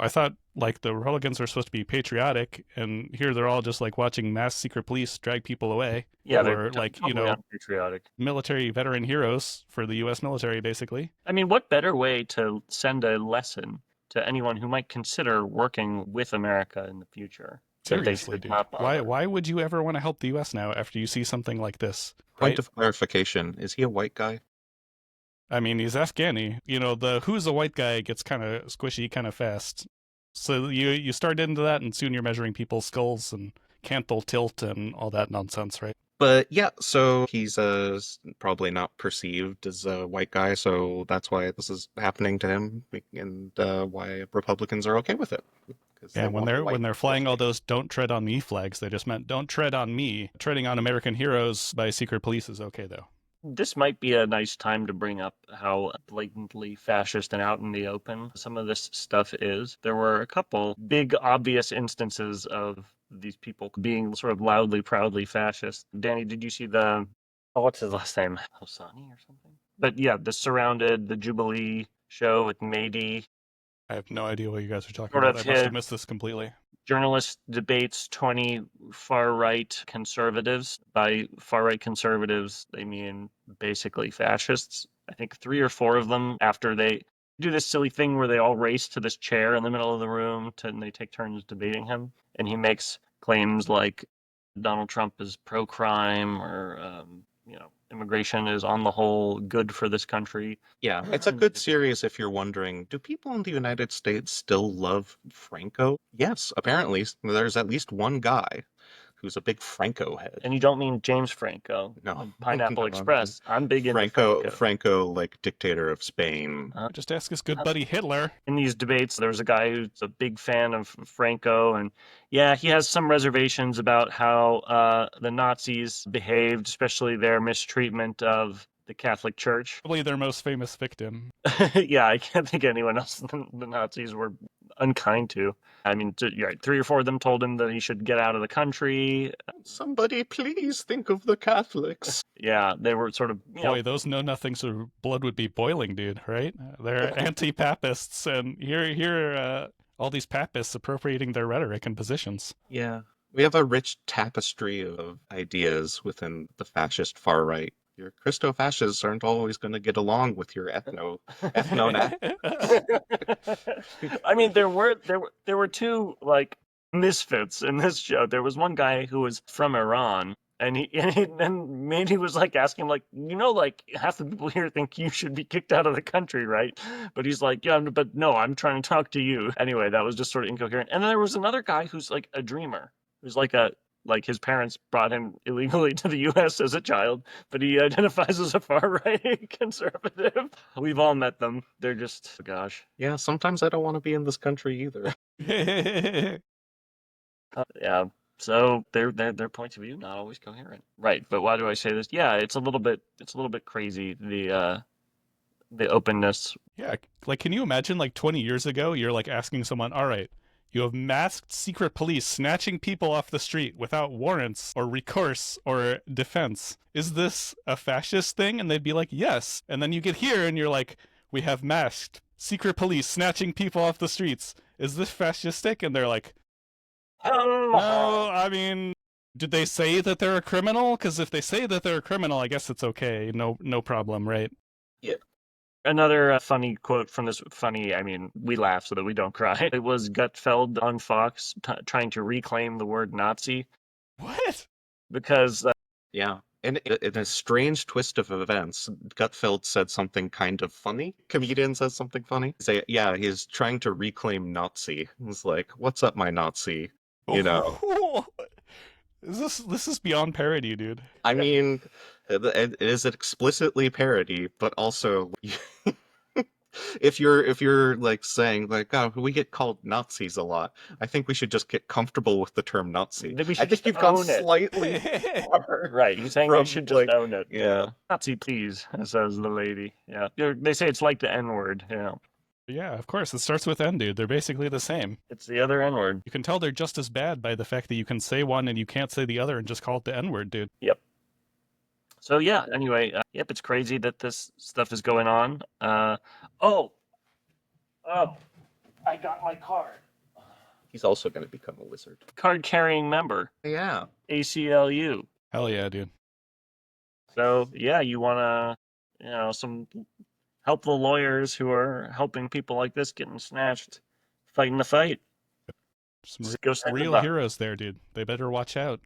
I thought the Republicans are supposed to be patriotic, and here they're all just watching mass secret police drag people away. Yeah, or they're totally patriotic. Military veteran heroes for the U.S. military, basically. I mean, what better way to send a lesson to anyone who might consider working with America in the future? Seriously, dude. Why would you ever want to help the U.S. now after you see something like this? Point of clarification: is he a white guy? I mean, he's Afghani. The who's a white guy gets kind of squishy kind of fast. So you start into that, and soon you're measuring people's skulls and canthal tilt and all that nonsense, right? But yeah, so he's probably not perceived as a white guy, so that's why this is happening to him, and why Republicans are okay with it. Yeah, when they're flying all those "Don't Tread on Me" flags, they just meant "Don't tread on me." Treading on American heroes by secret police is okay, though. This might be a nice time to bring up how blatantly fascist and out in the open some of this stuff is. There were a couple big, obvious instances of these people being sort of loudly, proudly fascist. Danny, did you see what's his last name? Hosani or something? But yeah, the Jubilee show with Mehdi. I have no idea what you guys are talking about. I must have missed this completely. Journalist debates 20 far-right conservatives. By far-right conservatives, they mean basically fascists. I think 3 or 4 of them, after they do this silly thing where they all race to this chair in the middle of the room and they take turns debating him. And he makes claims like Donald Trump is pro-crime or, immigration is on the whole good for this country. Yeah, it's a good series if you're wondering, do people in the United States still love Franco? Yes, apparently. There's at least one guy who's a big Franco head. And you don't mean James Franco? No. Pineapple No, Express. I'm big into Franco, like dictator of Spain. Just ask his good buddy Hitler. In these debates, there was a guy who's a big fan of Franco, and yeah, he has some reservations about how the Nazis behaved, especially their mistreatment of the Catholic Church. Probably their most famous victim. Yeah, I can't think of anyone else the Nazis were unkind to. I mean, 3 or 4 of them told him that he should get out of the country. Somebody please think of the Catholics. Yeah, they were sort of... Boy, those know-nothings of blood would be boiling, dude, right? They're anti-papists, and here all these papists appropriating their rhetoric and positions. Yeah. We have a rich tapestry of ideas within the fascist far right. Your Christo-fascists aren't always going to get along with your ethno. I mean, there were 2 like misfits in this show. There was one guy who was from Iran, and Mandy was like asking him, like, like half the people here think you should be kicked out of the country, right? But he's like, yeah, but no, I'm trying to talk to you. Anyway, that was just sort of incoherent. And then there was another guy who's like a dreamer, who's like his parents brought him illegally to the U.S. as a child, but he identifies as a far-right conservative. We've all met them. They're just, gosh. Yeah, sometimes I don't want to be in this country either. Yeah. So their points of view not always coherent, right? But why do I say this? Yeah, it's a little bit crazy, the openness. Yeah, like, can you imagine, like, 20 years ago, you're like asking someone, all right, you have masked secret police snatching people off the street without warrants or recourse or defense. Is this a fascist thing? And they'd be like, yes. And then you get here and you're like, we have masked secret police snatching people off the streets. Is this fascistic? And they're like, no, I mean, did they say that they're a criminal? Because if they say that they're a criminal, I guess it's okay. No problem, right? Yeah. Another funny quote from this, I mean, we laugh so that we don't cry. It was Gutfeld on Fox trying to reclaim the word Nazi. What? Because... yeah. And in a strange twist of events, Gutfeld said something kind of funny. Comedian says something funny. Yeah, he's trying to reclaim Nazi. He's like, what's up, my Nazi? You know. This is beyond parody, dude. I mean, it is explicitly parody, but also if you're like saying like, oh, we get called Nazis a lot, I think we should just get comfortable with the term Nazi. I think you've gone slightly far. Right, you're saying we should just own it. Yeah. Nazi, please, says the lady. Yeah. They say it's like the N-word, Yeah, of course. It starts with N, dude. They're basically the same. It's the other N-word. You can tell they're just as bad by the fact that you can say one and you can't say the other and just call it the N-word, dude. Yep. So yeah, anyway, it's crazy that this stuff is going on. Oh, I got my card. He's also going to become a wizard. Card-carrying member. Yeah. ACLU. Hell yeah, dude. So yeah, you want to, help the lawyers who are helping people like this getting snatched, fighting the fight. Some real heroes there, dude. They better watch out.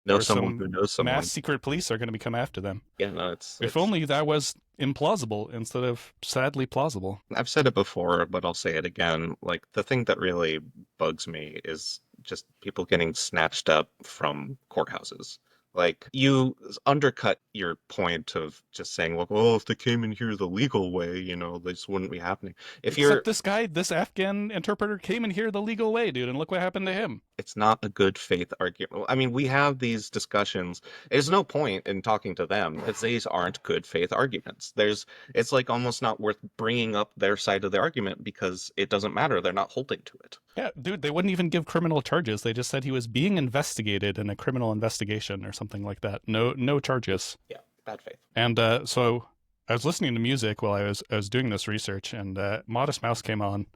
Know someone who knows someone. Mass secret police are going to be come after them. Yeah, no, if only that was implausible instead of sadly plausible. I've said it before, but I'll say it again. Like, the thing that really bugs me is just people getting snatched up from courthouses. Like, you undercut your point of just saying, well, oh, if they came in here the legal way, this wouldn't be happening. Except this Afghan interpreter came in here the legal way, dude, and look what happened to him. It's not a good faith argument. I mean, we have these discussions. There's no point in talking to them because these aren't good faith arguments. It's like almost not worth bringing up their side of the argument because it doesn't matter. They're not holding to it. Yeah, dude, they wouldn't even give criminal charges. They just said he was being investigated in a criminal investigation or something like that. No charges. Yeah, bad faith. And so I was listening to music while I was doing this research, and Modest Mouse came on,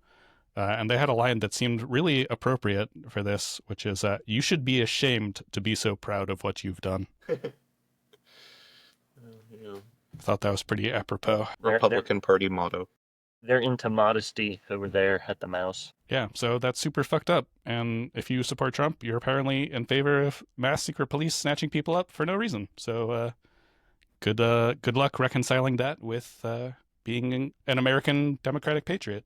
and they had a line that seemed really appropriate for this, which is, you should be ashamed to be so proud of what you've done. Yeah. I thought that was pretty apropos. Republican Party motto. They're into modesty over there at the Mouse. Yeah, so that's super fucked up. And if you support Trump, you're apparently in favor of mass secret police snatching people up for no reason. So Good luck reconciling that with being an American Democratic patriot.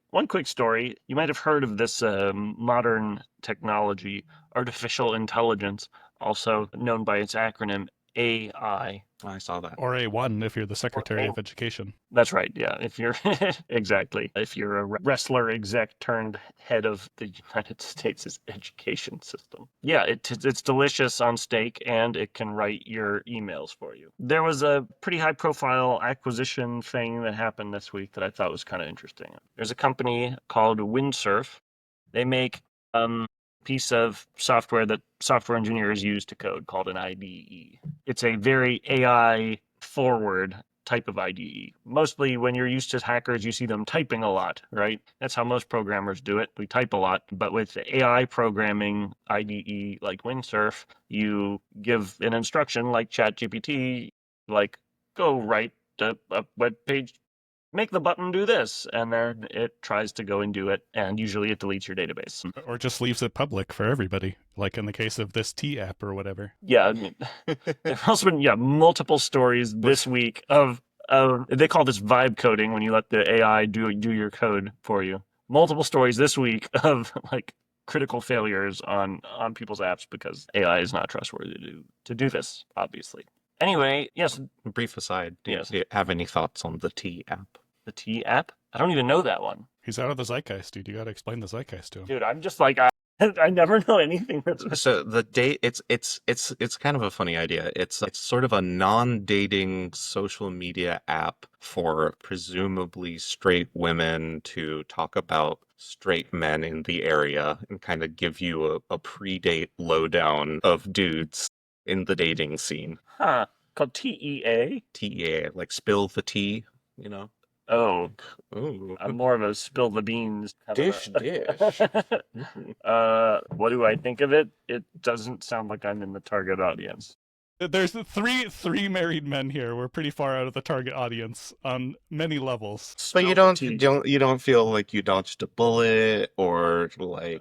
One quick story. You might have heard of this modern technology, artificial intelligence, also known by its acronym AI. I saw that. Or A1 if you're the Secretary of Education. That's right, yeah. If you're exactly. If you're a wrestler exec turned head of the United States' education system. Yeah, it's delicious on steak, and it can write your emails for you. There was a pretty high profile acquisition thing that happened this week that I thought was kind of interesting. There's a company called Windsurf. They make piece of software that software engineers use to code called an IDE. It's a very AI forward type of IDE. Mostly when you're used to hackers, you see them typing a lot, right? That's how most programmers do it. We type a lot. But with AI programming IDE like Windsurf, you give an instruction like ChatGPT, like go write a web page, make the button do this, and then it tries to go and do it, and usually it deletes your database. Or just leaves it public for everybody, like in the case of this T app or whatever. Yeah, I mean, there have also been multiple stories this week of they call this vibe coding when you let the AI do your code for you. Multiple stories this week of like critical failures on people's apps because AI is not trustworthy to do this, obviously. Anyway, yes. Brief aside, do Yes. you have any thoughts on the T app? The T app? I don't even know that one. He's out of the zeitgeist, dude. You got to explain the zeitgeist to him. Dude, I'm just like, I never know anything. So the date, it's kind of a funny idea. It's sort of a non-dating social media app for presumably straight women to talk about straight men in the area and kind of give you a pre-date lowdown of dudes in the dating scene. Huh. Called TEA? TEA, like spill the tea, you know? Oh, Ooh. I'm more of a spill the beans. Kind Dish, of dish. What do I think of it? It doesn't sound like I'm in the target audience. There's three married men here. We're pretty far out of the target audience on many levels. But you don't feel like you dodged a bullet, or like,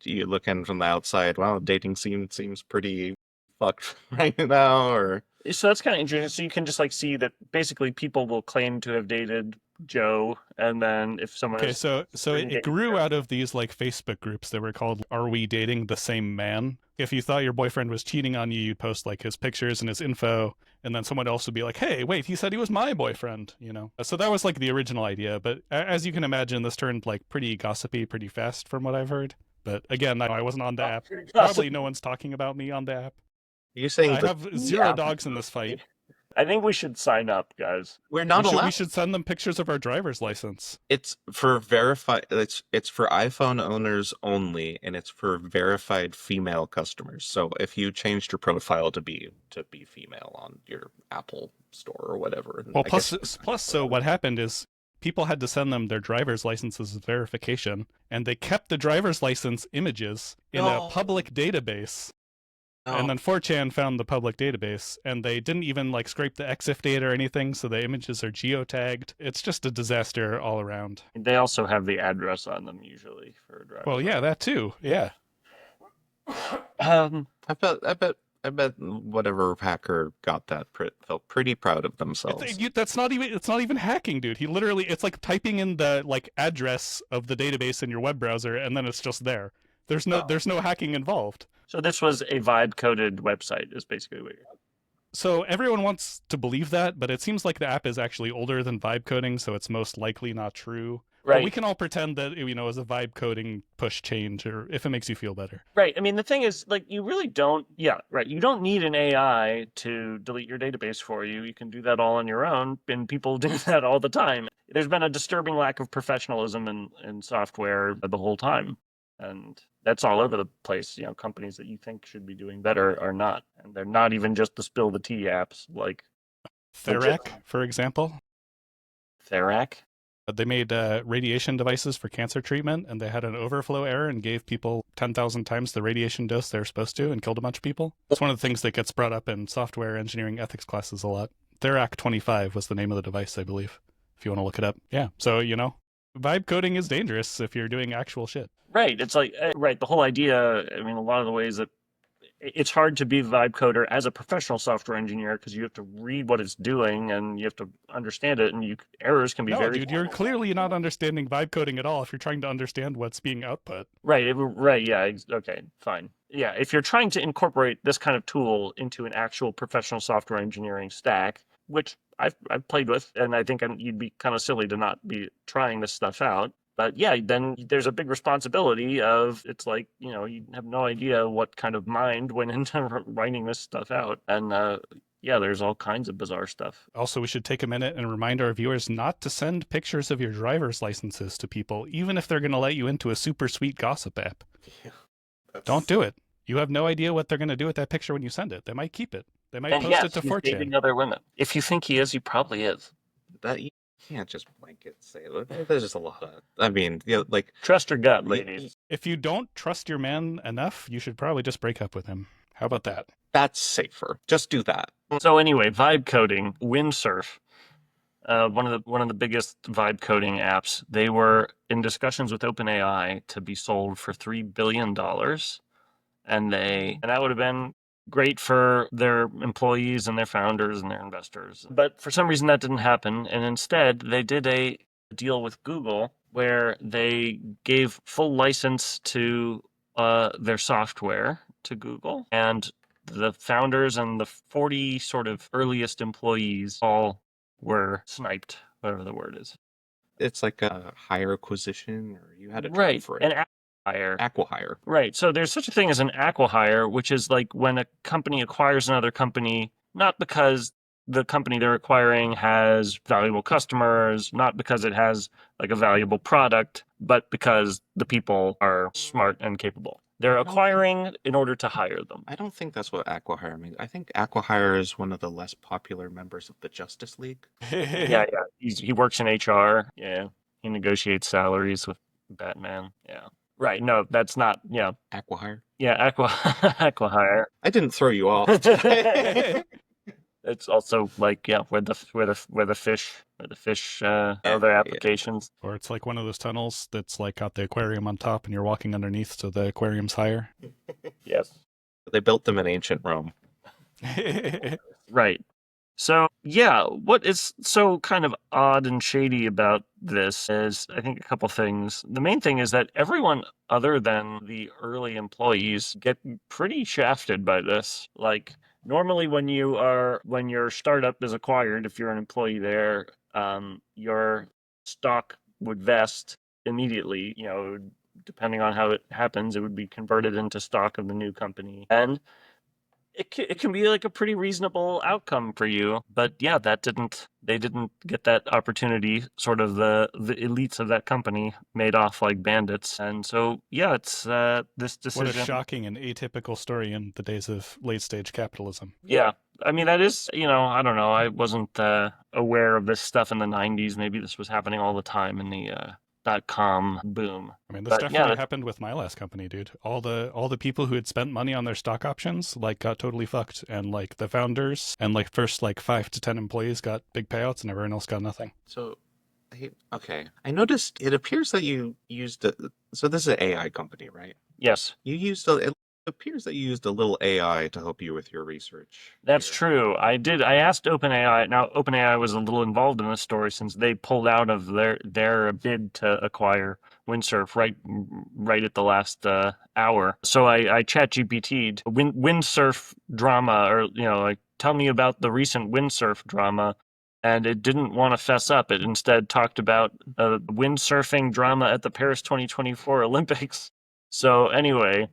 you looking from the outside. Wow, dating scene seems pretty fucked right now, or. So that's kind of interesting. So you can just like see that basically people will claim to have dated Joe, and then if someone so it grew out of these like Facebook groups that were called "Are We Dating the Same Man?" If you thought your boyfriend was cheating on you, you'd post like his pictures and his info, and then someone else would be like, "Hey, wait, he said he was my boyfriend," you know. So that was like the original idea, but as you can imagine, this turned like pretty gossipy pretty fast from what I've heard. But again, I wasn't on the app. Probably no one's talking about me on the app. You're saying I have zero dogs in this fight. I think we should sign up, guys. We're not allowed. We should send them pictures of our driver's license. It's for verified. It's for iPhone owners only, and it's for verified female customers. So if you changed your profile to be female on your Apple store or whatever. Well, plus, so what happened is people had to send them their driver's licenses as verification, and they kept the driver's license images in a public database. And then 4chan found the public database, and they didn't even like scrape the EXIF data or anything, so the images are geotagged. It's just a disaster all around. They also have the address on them usually for a driver. Well, yeah, that too. Yeah. I bet whatever hacker got that felt pretty proud of themselves. It's not even hacking, dude. He literally, it's like typing in the like address of the database in your web browser, and then it's just there. There's no hacking involved. So this was a vibe-coded website, is basically what you're... So everyone wants to believe that, but it seems like the app is actually older than vibe coding, so it's most likely not true. Right. But we can all pretend that, you know, as a vibe coding push change, or if it makes you feel better. Right. I mean, the thing is, like, you really don't... Yeah, right. You don't need an AI to delete your database for you. You can do that all on your own, and people do that all the time. There's been a disturbing lack of professionalism in software the whole time. And that's all over the place. You know, companies that you think should be doing better are not. And they're not even just the spill the tea apps like Therac, for example. Therac? They made radiation devices for cancer treatment, and they had an overflow error and gave people 10,000 times the radiation dose they were supposed to and killed a bunch of people. It's one of the things that gets brought up in software engineering ethics classes a lot. Therac 25 was the name of the device, I believe, if you want to look it up. Yeah, so, you know, vibe coding is dangerous if you're doing actual shit. Right. It's like, right, the whole idea, I mean, a lot of the ways that it's hard to be a vibe coder as a professional software engineer because you have to read what it's doing and you have to understand it, and errors can be No, very dude, you're clearly not understanding vibe coding at all if you're trying to understand what's being output. right. Yeah. Okay. Fine. Yeah. If you're trying to incorporate this kind of tool into an actual professional software engineering stack, which I've played with, and I think you'd be kind of silly to not be trying this stuff out. But yeah, then there's a big responsibility of, it's like, you have no idea what kind of mind went into writing this stuff out. And yeah, there's all kinds of bizarre stuff. Also, we should take a minute and remind our viewers not to send pictures of your driver's licenses to people, even if they're going to let you into a super sweet gossip app. Yeah, Don't do it. You have no idea what they're going to do with that picture when you send it. They might keep it. They might post it to 4chan. Dating other women. If you think he is, he probably is. That you can't just blanket say. There's just a lot of. I mean, like, trust your gut, ladies. If you don't trust your man enough, you should probably just break up with him. How about that? That's safer. Just do that. So anyway, vibe coding, Windsurf, one of the biggest vibe coding apps. They were in discussions with OpenAI to be sold for $3 billion, and that would have been great for their employees and their founders and their investors. But for some reason that didn't happen, and instead they did a deal with Google where they gave full license to their software to Google, and the founders and the 40 sort of earliest employees all were sniped, whatever the word is. It's like a hire acquisition, or you had a term right for it. An acquihire. Acquihire. Right. So there's such a thing as an acquihire, which is like when a company acquires another company, not because the company they're acquiring has valuable customers, not because it has like a valuable product, but because the people are smart and capable. They're acquiring in order to hire them. I don't think that's what acquihire means. I think acquihire is one of the less popular members of the Justice League. Yeah. He works in HR. Yeah. He negotiates salaries with Batman. Yeah. Right. No, that's not. Yeah. Acquihire. Yeah. Acquihire. I didn't throw you off. It's also like, yeah, where the fish other applications. Or it's like one of those tunnels that's like got the aquarium on top and you're walking underneath so the aquarium's higher. Yes. They built them in ancient Rome. Right. So, yeah, what is so kind of odd and shady about this is, I think, a couple things. The main thing is that everyone other than the early employees get pretty shafted by this. Like, normally when your startup is acquired, if you're an employee there, your stock would vest immediately. Depending on how it happens, it would be converted into stock of the new company. And it can be like a pretty reasonable outcome for you. But yeah, they didn't get that opportunity. Sort of the elites of that company made off like bandits. And so, yeah, it's this decision. What a shocking and atypical story in the days of late stage capitalism. Yeah. I mean, that is, I don't know. I wasn't aware of this stuff in the 90s. Maybe this was happening all the time in the .com boom. I mean, this definitely happened with my last company, dude. All the people who had spent money on their stock options like got totally fucked, and like the founders and like first like 5 to 10 employees got big payouts, and everyone else got nothing. So, okay, I noticed it appears that you used so this is an AI company, right? Yes. It appears that you used a little AI to help you with your research. That's true. I did. I asked OpenAI. Now, OpenAI was a little involved in this story since they pulled out of their bid to acquire Windsurf right at the last hour. So I ChatGPT'd Windsurf drama, or like tell me about the recent Windsurf drama, and it didn't want to fess up. It instead talked about windsurfing drama at the Paris 2024 Olympics. So anyway.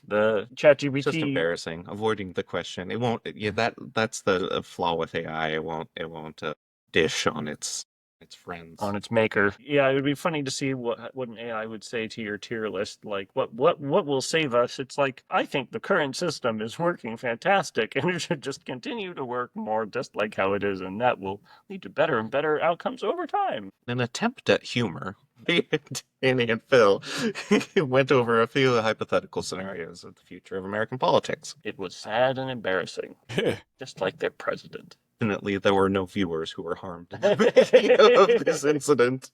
The ChatGPT. It's just embarrassing. Avoiding the question. It won't. Yeah, that's the flaw with AI. It won't dish on its friends, on its maker. Yeah, it would be funny to see what an AI would say to your tier list. Like, what will save us? It's like, I think the current system is working fantastic, and it should just continue to work more, just like how it is, and that will lead to better and better outcomes over time. An attempt at humor. Danny and Phil went over a few hypothetical scenarios of the future of American politics. It was sad and embarrassing, just like their president. Fortunately, there were no viewers who were harmed of this incident.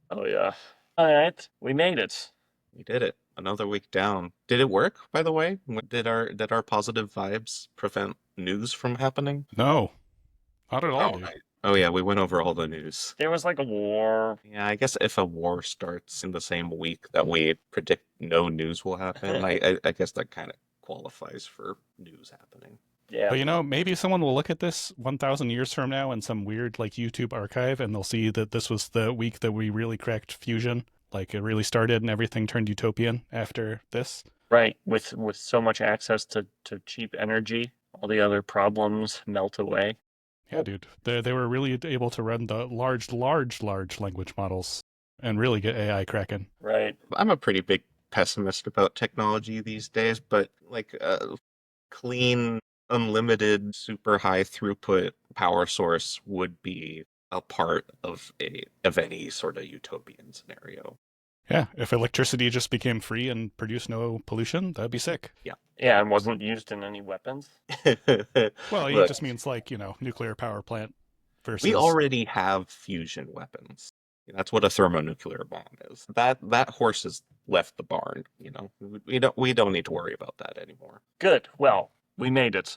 Oh, yeah. All right. We made it. We did it. Another week down. Did it work, by the way? Did our positive vibes prevent news from happening? No, not at all, Oh, dude. oh yeah, we went over all the news. There was like a war. Yeah, I guess if a war starts in the same week that we predict no news will happen, I guess that kind of qualifies for news happening. Yeah. But maybe someone will look at this 1,000 years from now in some weird like YouTube archive, and they'll see that this was the week that we really cracked fusion. Like it really started, and everything turned utopian after this. Right. With so much access to cheap energy, all the other problems melt away. Yeah, dude. They were really able to run the large language models and really get AI cracking. Right. I'm a pretty big pessimist about technology these days, but like a clean, unlimited, super high throughput power source would be a part of any sort of utopian scenario. Yeah, if electricity just became free and produced no pollution, that'd be sick. Yeah, and wasn't used in any weapons. Well, it just means like, nuclear power plant versus... We already have fusion weapons. That's what a thermonuclear bomb is. That horse has left the barn, We don't need to worry about that anymore. Good. Well, we made it.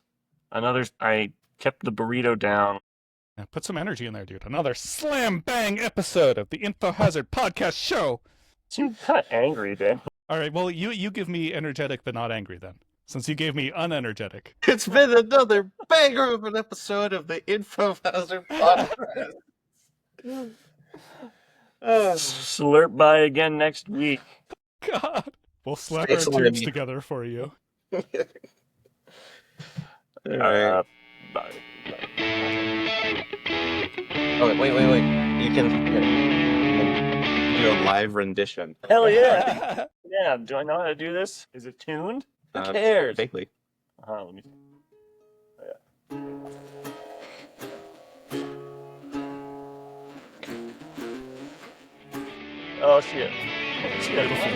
I kept the burrito down. Yeah, put some energy in there, dude. Another slam bang episode of the Info Hazard podcast show. You kind of angry, Dan. All right, well, you give me energetic but not angry then, since you gave me unenergetic. It's been another banger of an episode of the Info Hazard podcast. Slurp by again next week. God. We'll slap Stay our slimy. tubes together for you. All right. Bye. Oh, wait. You can do a live rendition. Hell yeah. Yeah, do I know how to do this? Is it tuned? Who cares? Vaguely. Let me... Oh, shit. Beautiful.